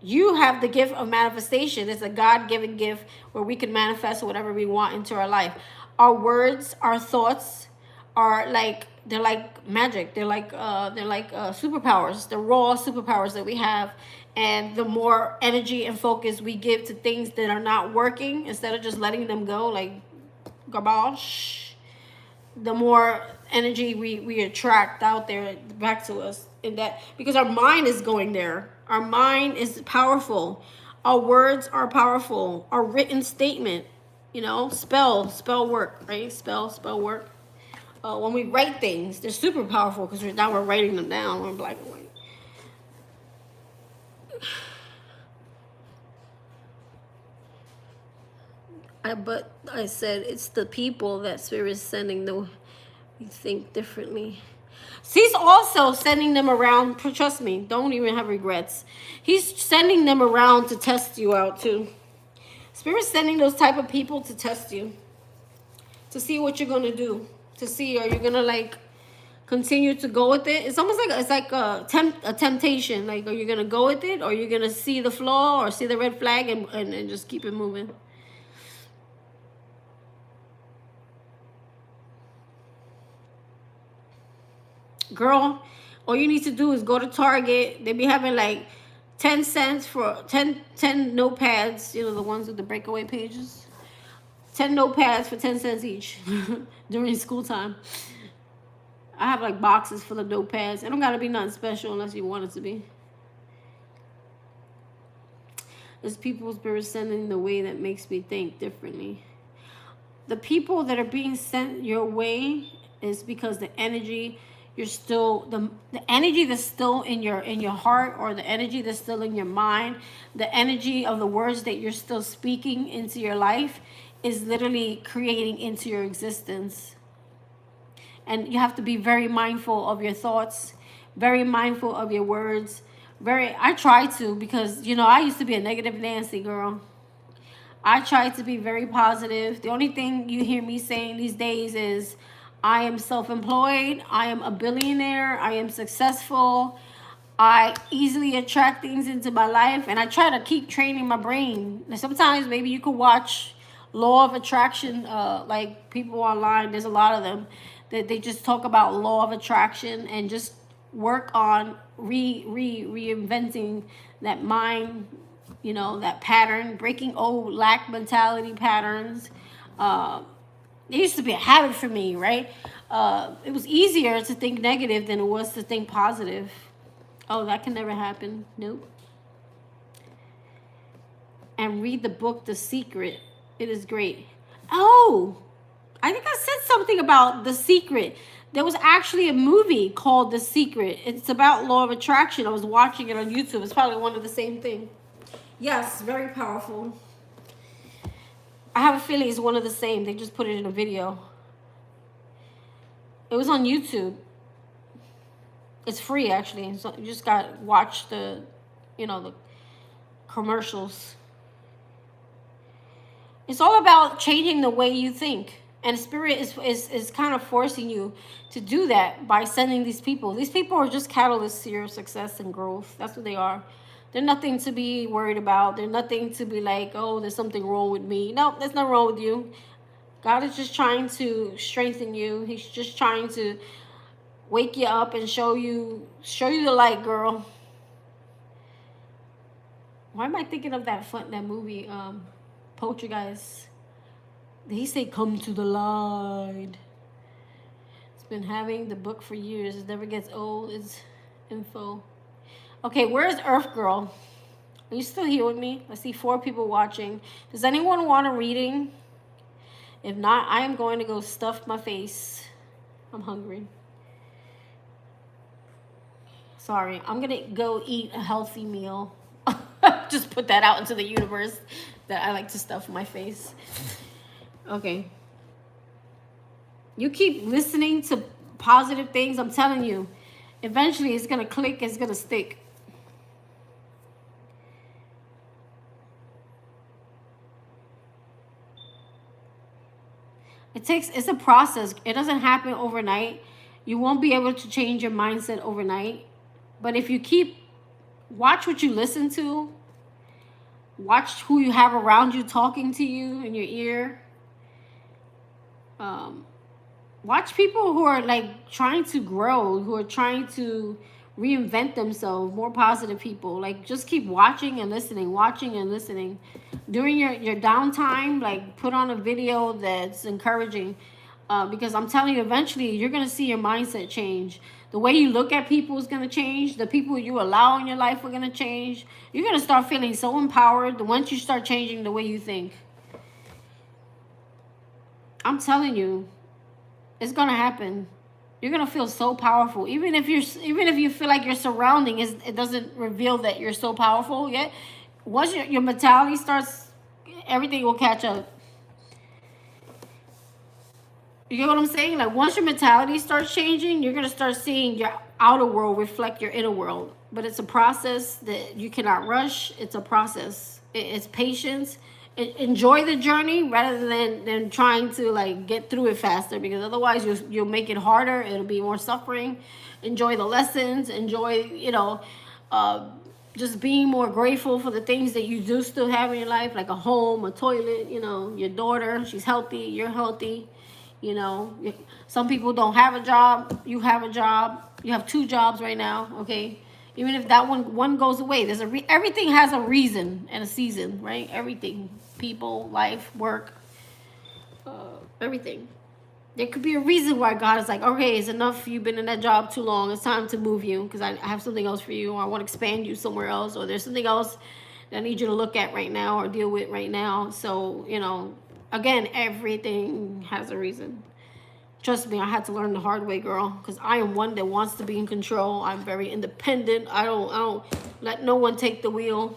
You have the gift of manifestation. It's a God-given gift where we can manifest whatever we want into our life. Our words, our thoughts are like, they're like magic. They're like superpowers. The raw superpowers that we have. And the more energy and focus we give to things that are not working, instead of just letting them go like garbage, the more energy we attract out there back to us. In that, because our mind is going there. Our mind is powerful. Our words are powerful. Our written statement, you know, spell work, right? Spell work. When we write things, they're super powerful, because now we're writing them down. We're in black and white. But I said it's the people that Spirit is sending, the you think differently. He's also sending them around. Trust me, don't even have regrets. He's sending them around to test you out too. Spirit's sending those type of people to test you, to see what you're gonna do, to see, are you gonna like continue to go with it? It's almost like a temptation. Like, are you gonna go with it, or are you gonna see the flaw or see the red flag and just keep it moving? Girl, all you need to do is go to Target. They be having like 10 cents for 10 notepads, you know, the ones with the breakaway pages. 10 notepads for 10 cents each during school time. I have like boxes full of notepads. It don't gotta be nothing special unless you want it to be. It's people's Spirit sending the way that makes me think differently. The people that are being sent your way is because the energy you're still, the energy that's still in your heart, or the energy that's still in your mind, the energy of the words that you're still speaking into your life is literally creating into your existence. And you have to be very mindful of your thoughts, very mindful of your words. I try to, because I used to be a negative Nancy girl. I try to be very positive. The only thing you hear me saying these days is, I am self-employed, I am a billionaire, I am successful, I easily attract things into my life, and I try to keep training my brain. Now, sometimes maybe you could watch Law of Attraction, like people online, there's a lot of them, that they just talk about Law of Attraction and just work on reinventing that mind, that pattern, breaking old lack mentality patterns. It used to be a habit for me, right? It was easier to think negative than it was to think positive. Oh, that can never happen. Nope. And read the book, The Secret. It is great. Oh, I think I said something about The Secret. There was actually a movie called The Secret. It's about law of attraction. I was watching it on YouTube. It's probably one of the same thing. Yes, very powerful. I have a feeling it's one of the same. They just put it in a video. It was on YouTube. It's free, actually. So you just got to watch the commercials. It's all about changing the way you think. And Spirit is kind of forcing you to do that by sending these people. These people are just catalysts to your success and growth. That's what they are. They're nothing to be worried about. They're nothing to be like, oh, there's something wrong with me. No, there's nothing wrong with you. God is just trying to strengthen you. He's just trying to wake you up and show you the light, girl. Why am I thinking of that movie, Poltergeist? He said, come to the light. It's been having the book for years. It never gets old. It's info. Okay, where's Earth Girl? Are you still here with me? I see 4 people watching. Does anyone want a reading? If not, I am going to go stuff my face. I'm hungry. Sorry, I'm going to go eat a healthy meal. Just put that out into the universe that I like to stuff my face. Okay. You keep listening to positive things, I'm telling you, eventually it's going to click, it's going to stick. It's a process. It doesn't happen overnight. You won't be able to change your mindset overnight. But if you watch what you listen to, watch who you have around you talking to you in your ear. Watch people who are like trying to grow, who are trying to reinvent themselves, more positive people. Like, just keep watching and listening. During your downtime, like, put on a video that's encouraging, because I'm telling you, eventually you're going to see your mindset change. The way you look at people is going to change. The people you allow in your life are going to change. You're going to start feeling so empowered once you start changing the way you think. I'm telling you, it's going to happen. You're going to feel so powerful. Even if you feel like your surrounding it doesn't reveal that you're so powerful yet. Once your mentality starts, everything will catch up. You get what I'm saying? Like, once your mentality starts changing, you're going to start seeing your outer world reflect your inner world. But it's a process that you cannot rush. It's a process. It's patience. Enjoy the journey rather than trying to like get through it faster, because otherwise you'll make it harder. It'll be more suffering. Enjoy the lessons. Enjoy, just being more grateful for the things that you do still have in your life, like a home, a toilet, your daughter, she's healthy, you're healthy. Some people don't have a job. You have a job. You have 2 jobs right now. Okay. Even if that one goes away, there's everything has a reason and a season, right? Everything, people, life, work, everything. There could be a reason why God is like, okay, it's enough. You've been in that job too long. It's time to move you, because I have something else for you. Or I want to expand you somewhere else. Or there's something else that I need you to look at right now or deal with right now. So, again, everything has a reason. Trust me, I had to learn the hard way, girl, because I am one that wants to be in control. I'm very independent. I don't let no one take the wheel.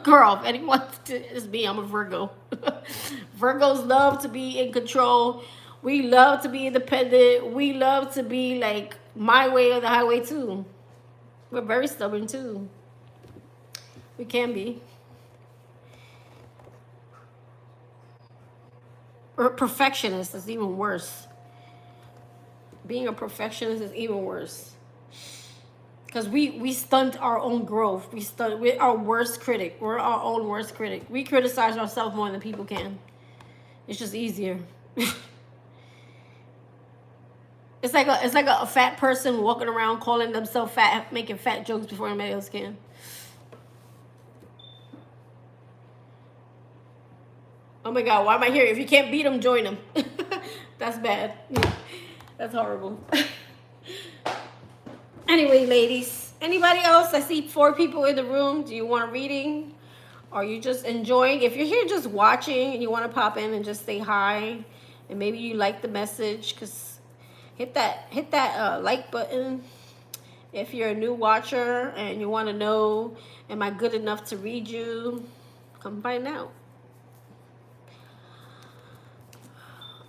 Girl, if anyone, it's me, I'm a Virgo. Virgos love to be in control. We love to be independent. We love to be like my way or the highway too. We're very stubborn too. We can be. Or perfectionist is even worse. Being a perfectionist is even worse. Because we stunt our own growth. We're our worst critic. We're our own worst critic. We criticize ourselves more than people can. It's just easier. It's like a fat person walking around calling themselves fat, making fat jokes before anybody else can. Oh my God, why am I here? If you can't beat them, join them. That's bad. That's horrible. Anyway, ladies, anybody else? I see 4 people in the room. Do you want a reading? Are you just enjoying? If you're here just watching and you want to pop in and just say hi, and maybe you like the message, because hit that like button. If you're a new watcher and you want to know, am I good enough to read you? Come find out.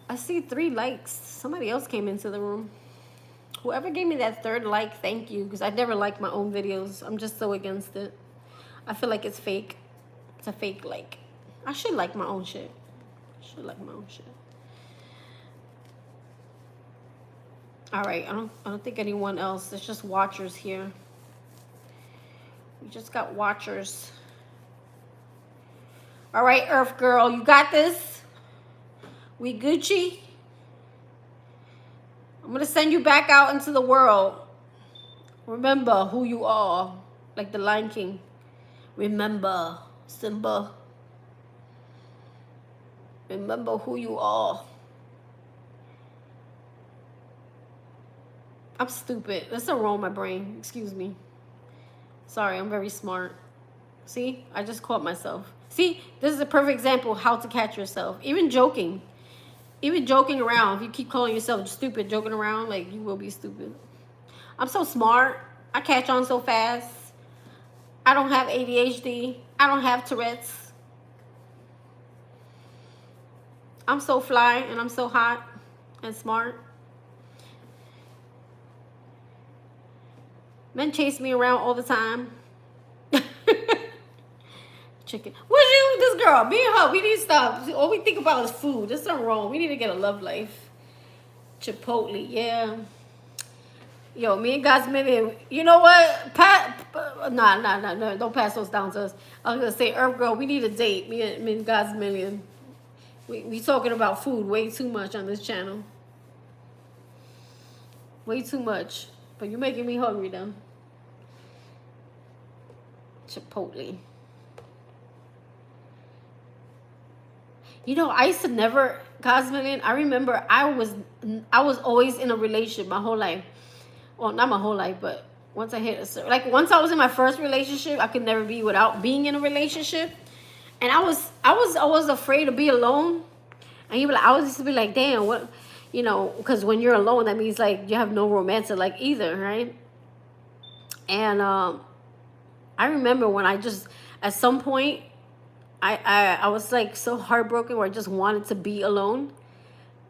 I see 3 likes. Somebody else came into the room. Whoever gave me that 3rd like, thank you, because I never like my own videos. I'm just so against it. I feel like it's fake. It's a fake like. I should like my own shit. All right, I don't think anyone else. It's just watchers here. We just got watchers. All right, Earth girl, you got this. We Gucci. I'm going to send you back out into the world. Remember who you are. Like the Lion King. Remember, Simba. Remember who you are. I'm stupid. That's a roll in my brain. Excuse me. Sorry, I'm very smart. See? I just caught myself. See? This is a perfect example of how to catch yourself. Even joking. Even joking around, if you keep calling yourself stupid, joking around, like, you will be stupid. I'm so smart. I catch on so fast. I don't have ADHD. I don't have Tourette's. I'm so fly and I'm so hot and smart. Men chase me around all the time. Chicken. What's you, this girl? Me and her, we need to stop. All we think about is food. There's something wrong. We need to get a love life. Chipotle, yeah. Yo, me and God's Million. You know what? Nah. Don't pass those down to us. I was gonna say, Earth girl, we need a date. Me and God's Million. We talking about food way too much on this channel. Way too much. But you're making me hungry though. Chipotle. You know, I used to never, Cosmopolitan, I remember I was always in a relationship my whole life. Well, not my whole life, but once I hit a certain, like once I was in my first relationship, I could never be without being in a relationship. And I was always afraid to be alone. And I was just be like, damn, what, you know, because when you're alone, that means like you have no romance like either, right? And I remember when I just, at some point, I was like so heartbroken where I just wanted to be alone.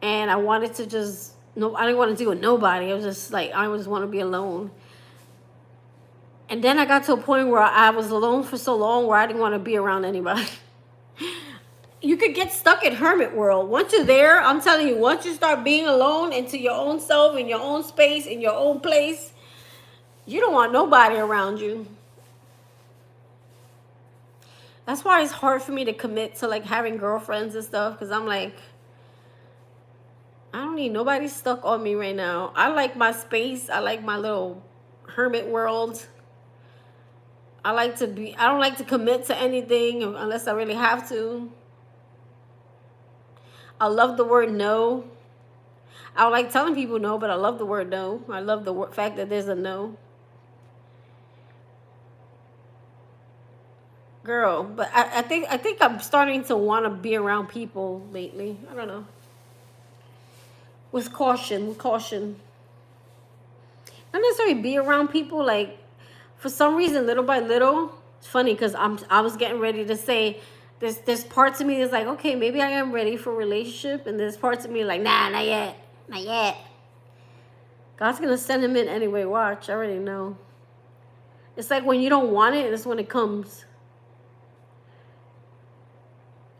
And I wanted to just, no, I didn't want to deal with nobody. I was just like, I just want to be alone. And then I got to a point where I was alone for so long where I didn't want to be around anybody. You could get stuck in hermit world. Once you're there, I'm telling you, once you start being alone into your own self, in your own space, in your own place, you don't want nobody around you. That's why it's hard for me to commit to like having girlfriends and stuff, because I'm like, I don't need nobody stuck on me right now. I like my space. I like my little hermit world. I don't like to commit to anything unless I really have to. I love the word no. I don't like telling people no, but I love the word no. I love the fact that there's a no. Girl, but I think I'm starting to want to be around people lately. I don't know. with caution, with caution. Not necessarily be around people, like, for some reason, little by little. It's funny because I was getting ready to say, there's parts of me that's like, okay, maybe I am ready for a relationship, and there's parts of me like, nah, not yet, not yet. God's gonna send him in anyway. Watch, I already know. It's like when you don't want it, it's when it comes,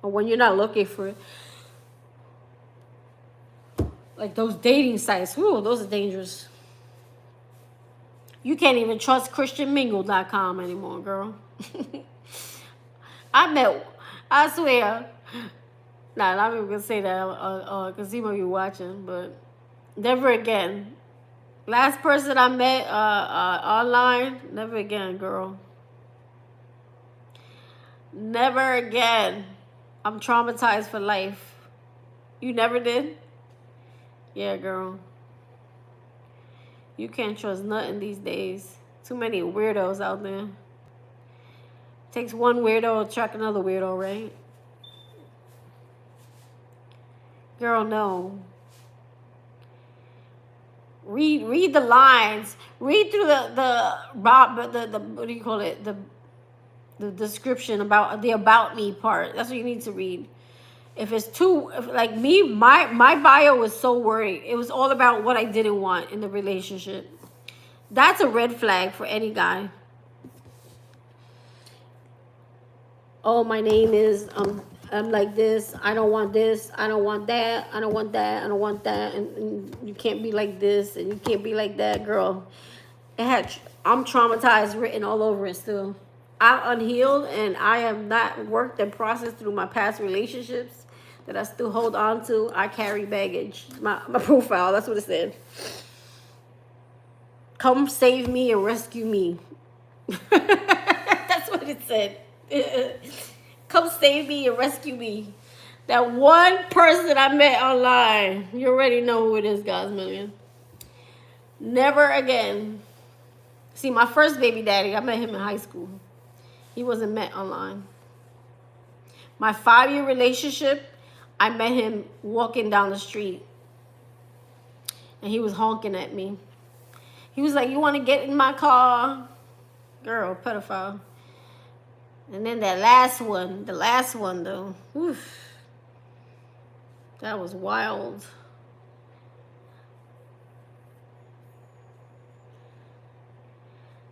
or when you're not looking for it. Like those dating sites, whew, those are dangerous. You can't even trust ChristianMingle.com anymore, girl. I swear. Nah, I'm not even gonna say that because he might be watching, but never again. Last person I met online, never again, girl. Never again. I'm traumatized for life. You never did? Yeah, girl. You can't trust nothing these days. Too many weirdos out there. Takes one weirdo to attract another weirdo, right? Girl, no. Read the lines. Read through the what do you call it? The description about the about me part. That's what you need to read. If it's like me, my bio was so worried. It was all about what I didn't want in the relationship. That's a red flag for any guy. Oh, my name is I'm like this. I don't want this. I don't want that. I don't want that. I don't want that. And you can't be like this, and you can't be like that, girl. I'm traumatized written all over it still. I'm unhealed, and I have not worked and processed through my past relationships that I still hold on to. I carry baggage. My profile, that's what it said. Come save me and rescue me. That's what it said. Come save me and rescue me. That one person I met online, you already know who it is, God's million. Never again. See, my first baby daddy, I met him in high school. He wasn't met online. My 5-year relationship, I met him walking down the street. And he was honking at me. He was like, you want to get in my car? Girl, pedophile. And then the last one though, oof, that was wild.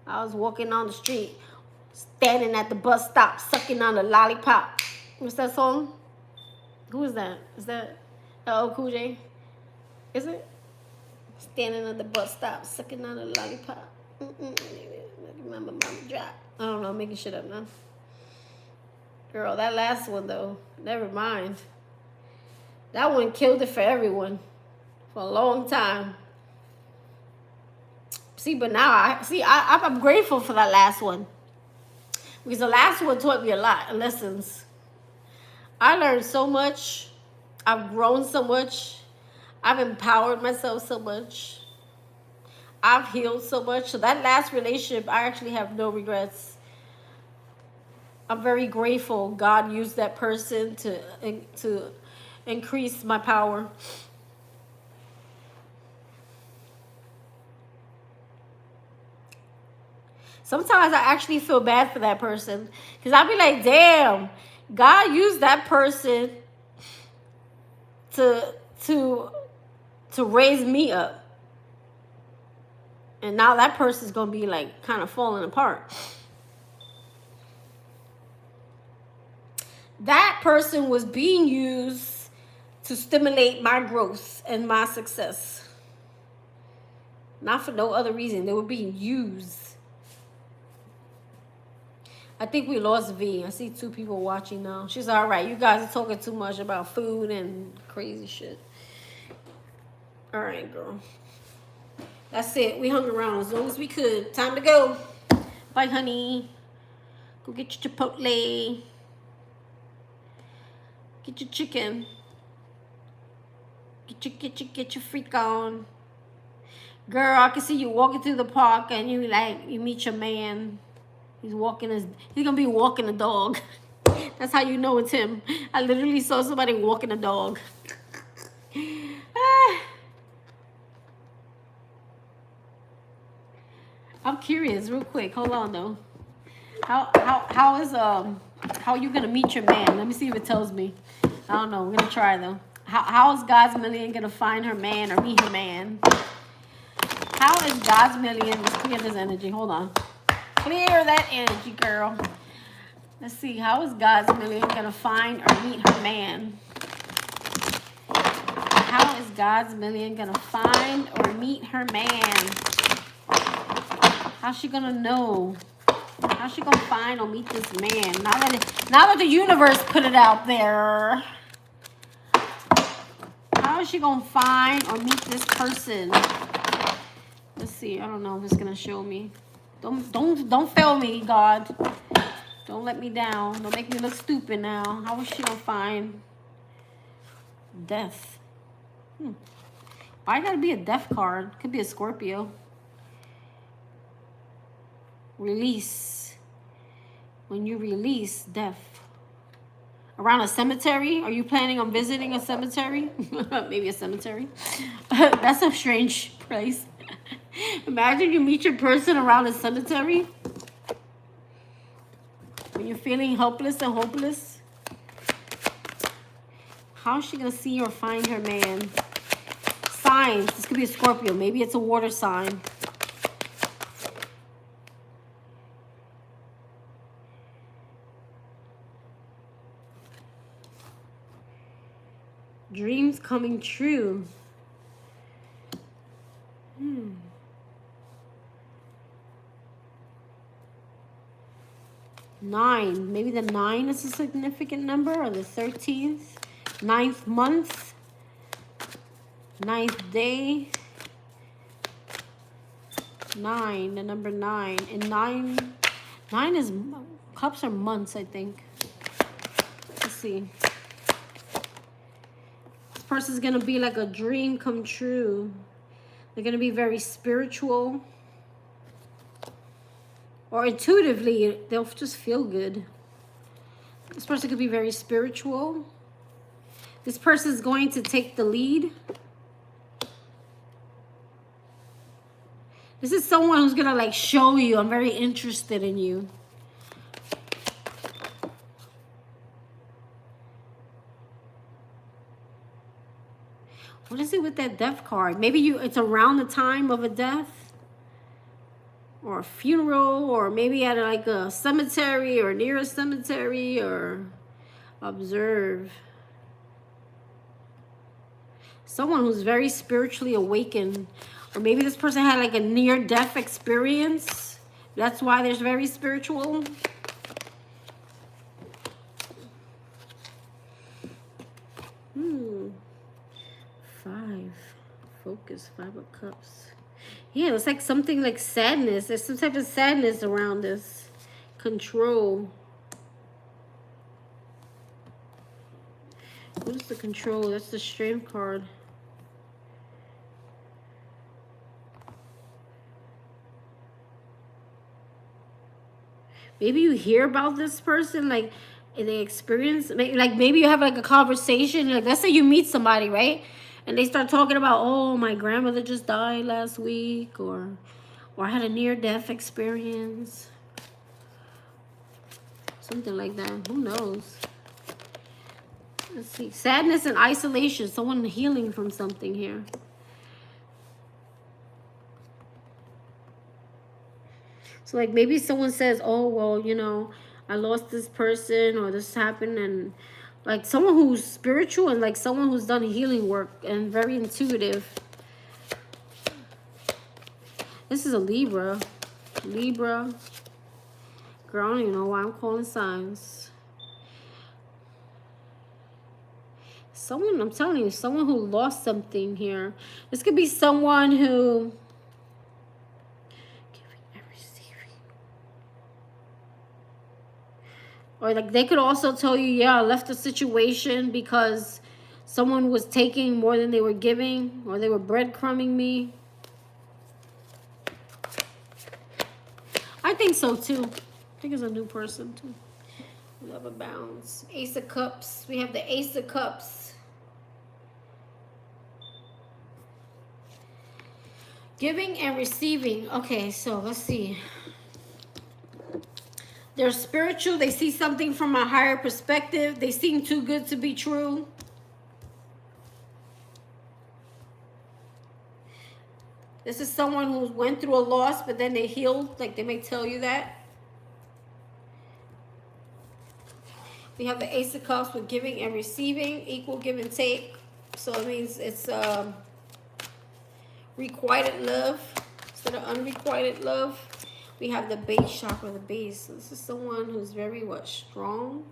I was walking on the street, standing at the bus stop, sucking on a lollipop. What's that song? Who is that? Is that LL Cool J? Is it? Standing at the bus stop, sucking on a lollipop. Remember, mama drop. I don't know, making shit up now. Girl, that last one though, never mind. That one killed it for everyone for a long time. See, but now I'm grateful for that last one, because the last one taught me a lot of lessons. I learned so much. I've grown so much. I've empowered myself so much. I've healed so much. So that last relationship, I actually have no regrets. I'm very grateful God used that person to increase my power. Sometimes I actually feel bad for that person, because I'll be like, damn, God used that person to raise me up. And now that person's going to be like kind of falling apart. That person was being used to stimulate my growth and my success. Not for no other reason. They were being used. I think we lost V. I see 2 people watching now. She's all right. You guys are talking too much about food and crazy shit. All right, girl. That's it. We hung around as long as we could. Time to go. Bye, honey. Go get your Chipotle. Get your chicken. Get your freak on. Girl, I can see you walking through the park and you meet your man. He's gonna be walking a dog. That's how you know it's him. I literally saw somebody walking a dog. I'm curious, real quick. Hold on, though. How are you gonna meet your man? Let me see if it tells me. I don't know. We're gonna try though. How is God's million gonna find her man or meet her man? How is God's million? Let's clear this energy. Hold on. Clear that energy, girl. Let's see. How is God's million gonna find or meet her man? How is God's million gonna find or meet her man? How's she gonna know? How's she gonna find or meet this man? Now that the universe put it out there. How is she gonna find or meet this person? Let's see. I don't know if it's gonna show me. Don't fail me, God. Don't let me down. Don't make me look stupid now. How is she gonna find death? Why gotta be a death card? Could be a Scorpio. Release. When you release death. Around a cemetery? Are you planning on visiting a cemetery? Maybe a cemetery. That's a strange place. Imagine you meet your person around a cemetery. When you're feeling helpless and hopeless. How is she going to see or find her man? Signs. This could be a Scorpio. Maybe it's a water sign. Dreams coming true. 9. Maybe the 9 is a significant number, or the 13th. 9th month. 9th day. 9, the number 9. And 9 is, cups are months, I think. Let's see. This person's going to be like a dream come true. They're going to be very spiritual. Or intuitively, they'll just feel good. This person could be very spiritual. This person is going to take the lead. This is someone who's going to like show you, I'm very interested in you. What is it with that death card? Maybe it's around the time of a death. Or a funeral, or maybe at like a cemetery or near a cemetery, or observe. Someone who's very spiritually awakened. Or maybe this person had like a near-death experience. That's why they're very spiritual. Focus, 5 of Cups. Yeah, it's like something like sadness. There's some type of sadness around this. Control. What is the control? That's the Strength card. Maybe you hear about this person, like they experience, like maybe you have like a conversation. Like let's say you meet somebody, right? And they start talking about, oh, my grandmother just died last week, or I had a near-death experience. Something like that. Who knows? Let's see. Sadness and isolation. Someone healing from something here. So, like, maybe someone says, oh, well, you know, I lost this person, or this happened, and like someone who's spiritual and like someone who's done healing work and very intuitive. This is a Libra. Libra. Girl, I don't even know why I'm calling signs. Someone, I'm telling you, someone who lost something here. This could be someone who... Or like they could also tell you, yeah, I left the situation because someone was taking more than they were giving, or they were breadcrumbing me. I think so too. I think it's a new person too. Love abounds. Ace of Cups. We have the Ace of Cups. Giving and receiving. Okay, so let's see. They're spiritual. They see something from a higher perspective. They seem too good to be true. This is someone who went through a loss, but then they healed. Like, they may tell you that. We have the Ace of Cups with giving and receiving, equal give and take. So it means it's requited love instead of unrequited love. We have the base chakra, the base. So this is someone who's very, what, strong?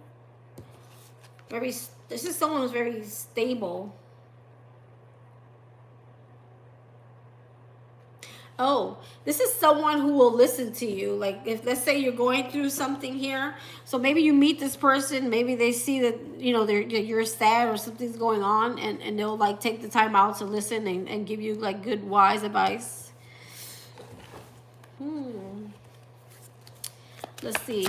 This is someone who's very stable. Oh, this is someone who will listen to you. Like, if, let's say you're going through something here. So maybe you meet this person. Maybe they see that, you know, you're sad or something's going on. And they'll, like, take the time out to listen and give you, like, good, wise advice. Let's see.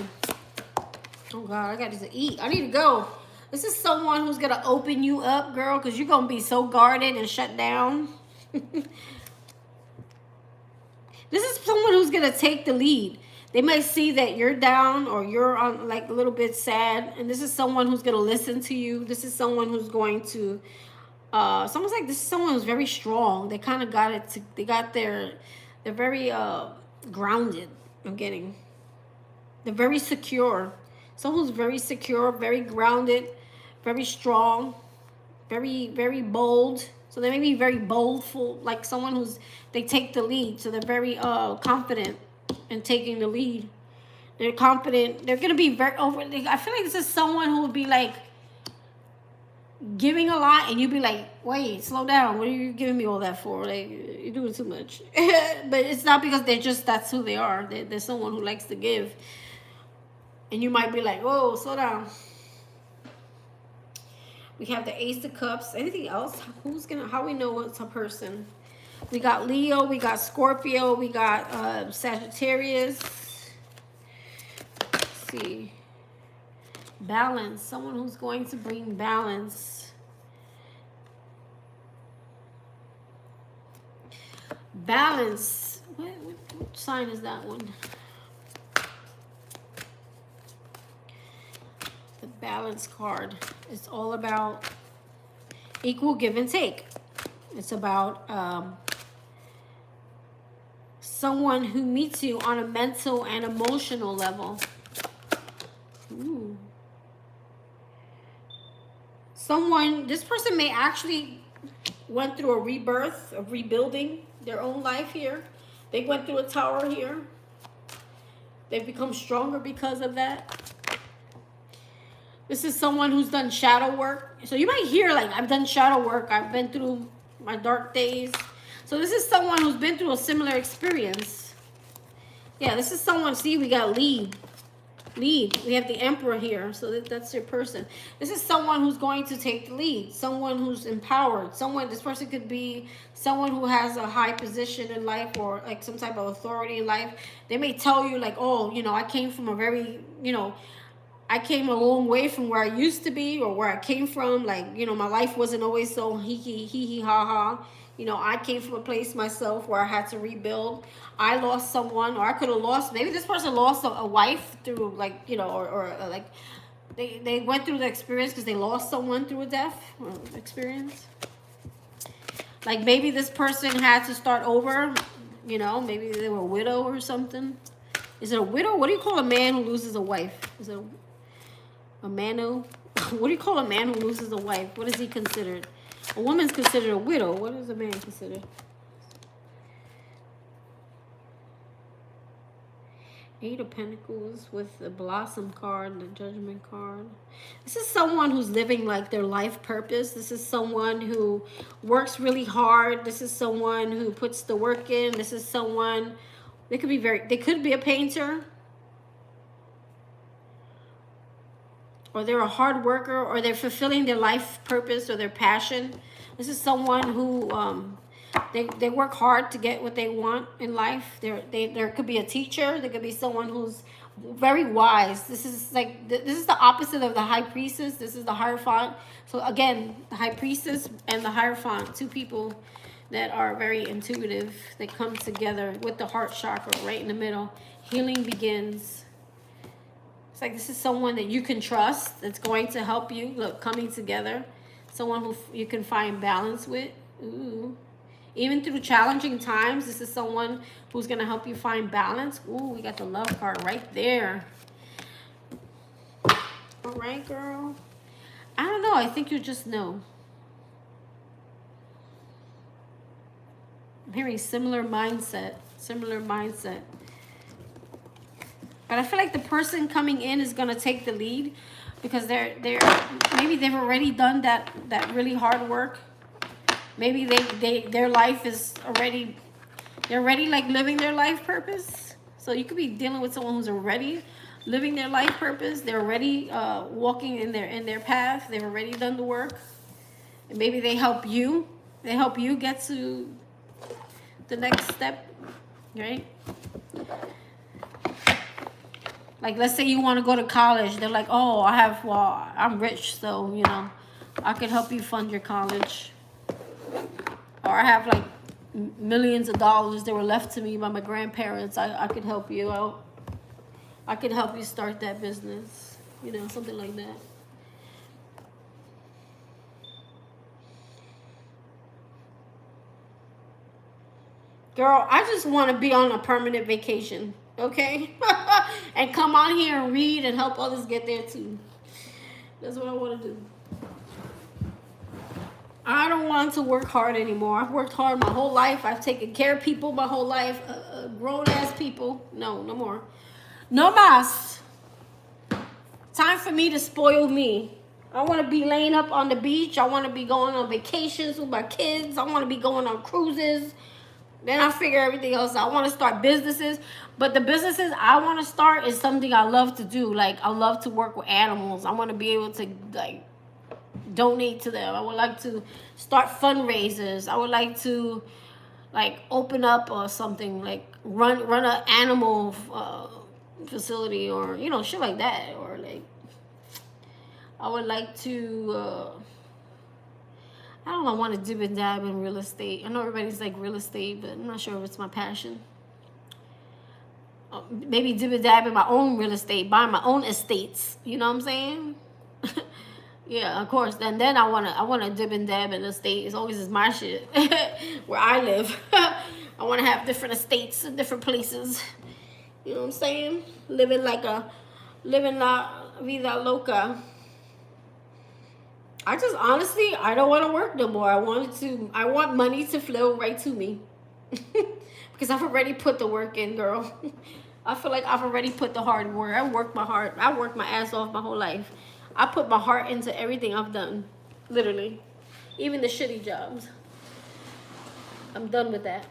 Oh, God, I got to eat. I need to go. This is someone who's going to open you up, girl, because you're going to be so guarded and shut down. This is someone who's going to take the lead. They may see that you're down or you're on, like, a little bit sad. And this is someone who's going to listen to you. This is someone who's going to, someone's like, this is someone who's very strong. They kind of got it, they're very grounded, they're very secure. Someone who's very secure, very grounded, very strong, very, very bold. So they may be very boldful, like someone who's, they take the lead. So they're very confident in taking the lead. They're confident. They're going to be very overly, I feel like this is someone who would be like giving a lot and you'd be like, wait, slow down. What are you giving me all that for? Like, you're doing too much. But it's not because they're just, that's who they are. They're someone who likes to give. And you might be like, whoa, slow down. We have the Ace of Cups. Anything else? How we know it's a person? We got Leo, we got Scorpio, we got Sagittarius. Let's see. Balance. Someone who's going to bring balance. Balance. What sign is that one? The balance card. It's all about equal give and take. It's about someone who meets you on a mental and emotional level. Ooh. This person may actually went through a rebirth, of rebuilding their own life here. They went through a tower here. They've become stronger because of that. This is someone who's done shadow work. So you might hear, like, I've done shadow work. I've been through my dark days. So this is someone who's been through a similar experience. Yeah, this is someone, see, we got lead. We have the Emperor here. So that's your person. This is someone who's going to take the lead. Someone who's empowered. This person could be someone who has a high position in life or like some type of authority in life. They may tell you like, oh, you know, I came from a very, you know, I came a long way from where I used to be or where I came from. Like, you know, my life wasn't always so hee ha ha. You know, I came from a place myself where I had to rebuild. I lost someone, or I could have lost, maybe this person lost a wife through like, you know, or like they went through the experience because they lost someone through a death or experience. Like maybe this person had to start over, you know, maybe they were a widow or something. Is it a widow? What do you call a man who loses a wife? Is it a mano? What do you call a man who loses a wife? What is he considered? A woman's considered a widow. What is a man considered? Eight of Pentacles with the Blossom card, the Judgment card. This is someone who's living like their life purpose. This is someone who works really hard. This is someone who puts the work in. This is someone, they could be a painter. Or they're a hard worker, or they're fulfilling their life purpose or their passion. This is someone who they work hard to get what they want in life. There could be a teacher. There could be someone who's very wise. This is the opposite of the High Priestess. This is the Hierophant. So again, the High Priestess and the Hierophant, two people that are very intuitive, that come together with the heart chakra right in the middle. Healing begins. It's like this is someone that you can trust, that's going to help you. Look, coming together. Someone who you can find balance with. Ooh. Even through challenging times, this is someone who's going to help you find balance. Ooh, we got the love card right there. All right, girl. I don't know. I think you just know. I'm hearing similar mindset. Similar mindset. But I feel like the person coming in is going to take the lead because they're maybe they've already done that really hard work. Maybe their life is already, they're already like living their life purpose. So you could be dealing with someone who's already living their life purpose. They're already walking in their path. They've already done the work. And maybe they help you. They help you get to the next step, right? Like, let's say you want to go to college. They're like, oh, I'm rich, so, you know, I could help you fund your college. Or I have, like, millions of dollars that were left to me by my grandparents. I could help you out. I could help you start that business. You know, something like that. Girl, I just want to be on a permanent vacation. Okay? And come on here and read and help others get there too. That's what I want to do. I don't want to work hard anymore. I've worked hard my whole life. I've taken care of people my whole life. Grown-ass people. No more. No mas. Time for me to spoil me. I want to be laying up on the beach. I want to be going on vacations with my kids. I want to be going on cruises. Then I figure everything else out. I want to start businesses. But the businesses I want to start is something I love to do. Like, I love to work with animals. I want to be able to, like, donate to them. I would like to start fundraisers. I would like to, like, open up or something. Like, run an animal facility or, you know, shit like that. Or, like, I would like to... I don't know, I want to dib and dab in real estate. I know everybody's like real estate, but I'm not sure if it's my passion. Maybe dib and dab in my own real estate, buying my own estates. You know what I'm saying? Yeah, of course. Then I wanna dib and dab in estate. It's always is my shit where I live. I want to have different estates in different places. You know what I'm saying? Living la vida loca. I just honestly, I don't want to work no more. I want money to flow right to me. Because I've already put the work in, girl. I feel like I've already put the hard work. I worked my ass off my whole life. I put my heart into everything I've done. Literally. Even the shitty jobs. I'm done with that.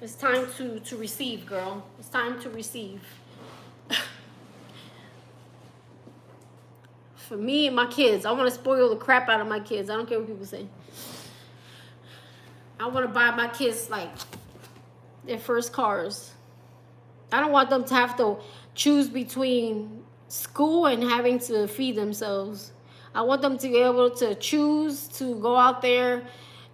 It's time to receive, girl. It's time to receive. For me and my kids. I want to spoil the crap out of my kids. I don't care what people say. I want to buy my kids, like, their first cars. I don't want them to have to choose between school and having to feed themselves. I want them to be able to choose to go out there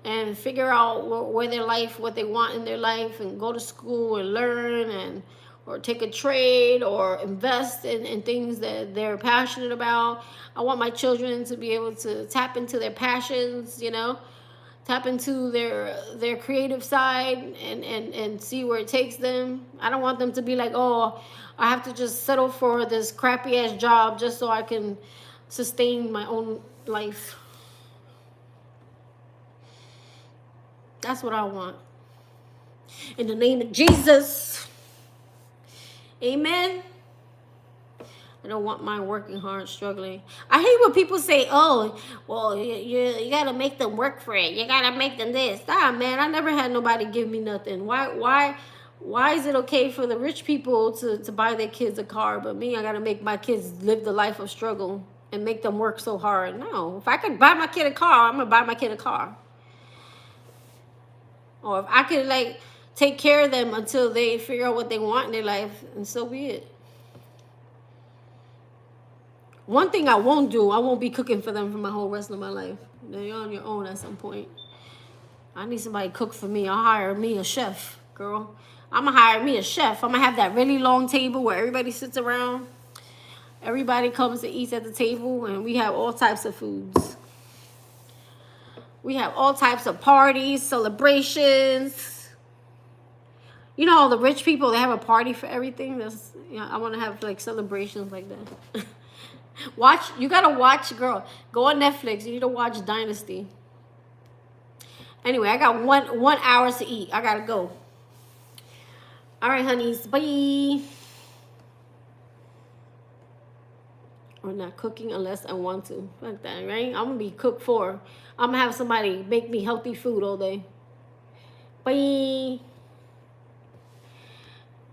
and figure out what they want in their life, and go to school and learn, or take a trade or invest in things that they're passionate about. I want my children to be able to tap into their passions, you know, tap into their creative side and see where it takes them. I don't want them to be like, oh, I have to just settle for this crappy ass job just so I can sustain my own life. That's what I want. In the name of Jesus. Amen. I don't want mine working hard, struggling. I hate when people say, oh, well, you got to make them work for it. You got to make them this. Nah, man, I never had nobody give me nothing. Why is it okay for the rich people to buy their kids a car, but me, I got to make my kids live the life of struggle and make them work so hard? No. If I could buy my kid a car, I'm going to buy my kid a car. Or if I could, like, take care of them until they figure out what they want in their life, and so be it. One thing I won't do, I won't be cooking for them for my whole rest of my life. You're on your own at some point. I need somebody to cook for me. I'll hire me a chef, girl. I'm going to hire me a chef. I'm going to have that really long table where everybody sits around. Everybody comes and eats at the table, and we have all types of foods. We have all types of parties, celebrations. You know, all the rich people, they have a party for everything. That's, you know, I want to have like celebrations like that. Watch, you got to watch, girl. Go on Netflix. You need to watch Dynasty. Anyway, I got one hour to eat. I got to go. All right, honeys. Bye. Or not cooking unless I want to. Like that, right? I'm going to be cooked for. I'm going to have somebody make me healthy food all day. Bye.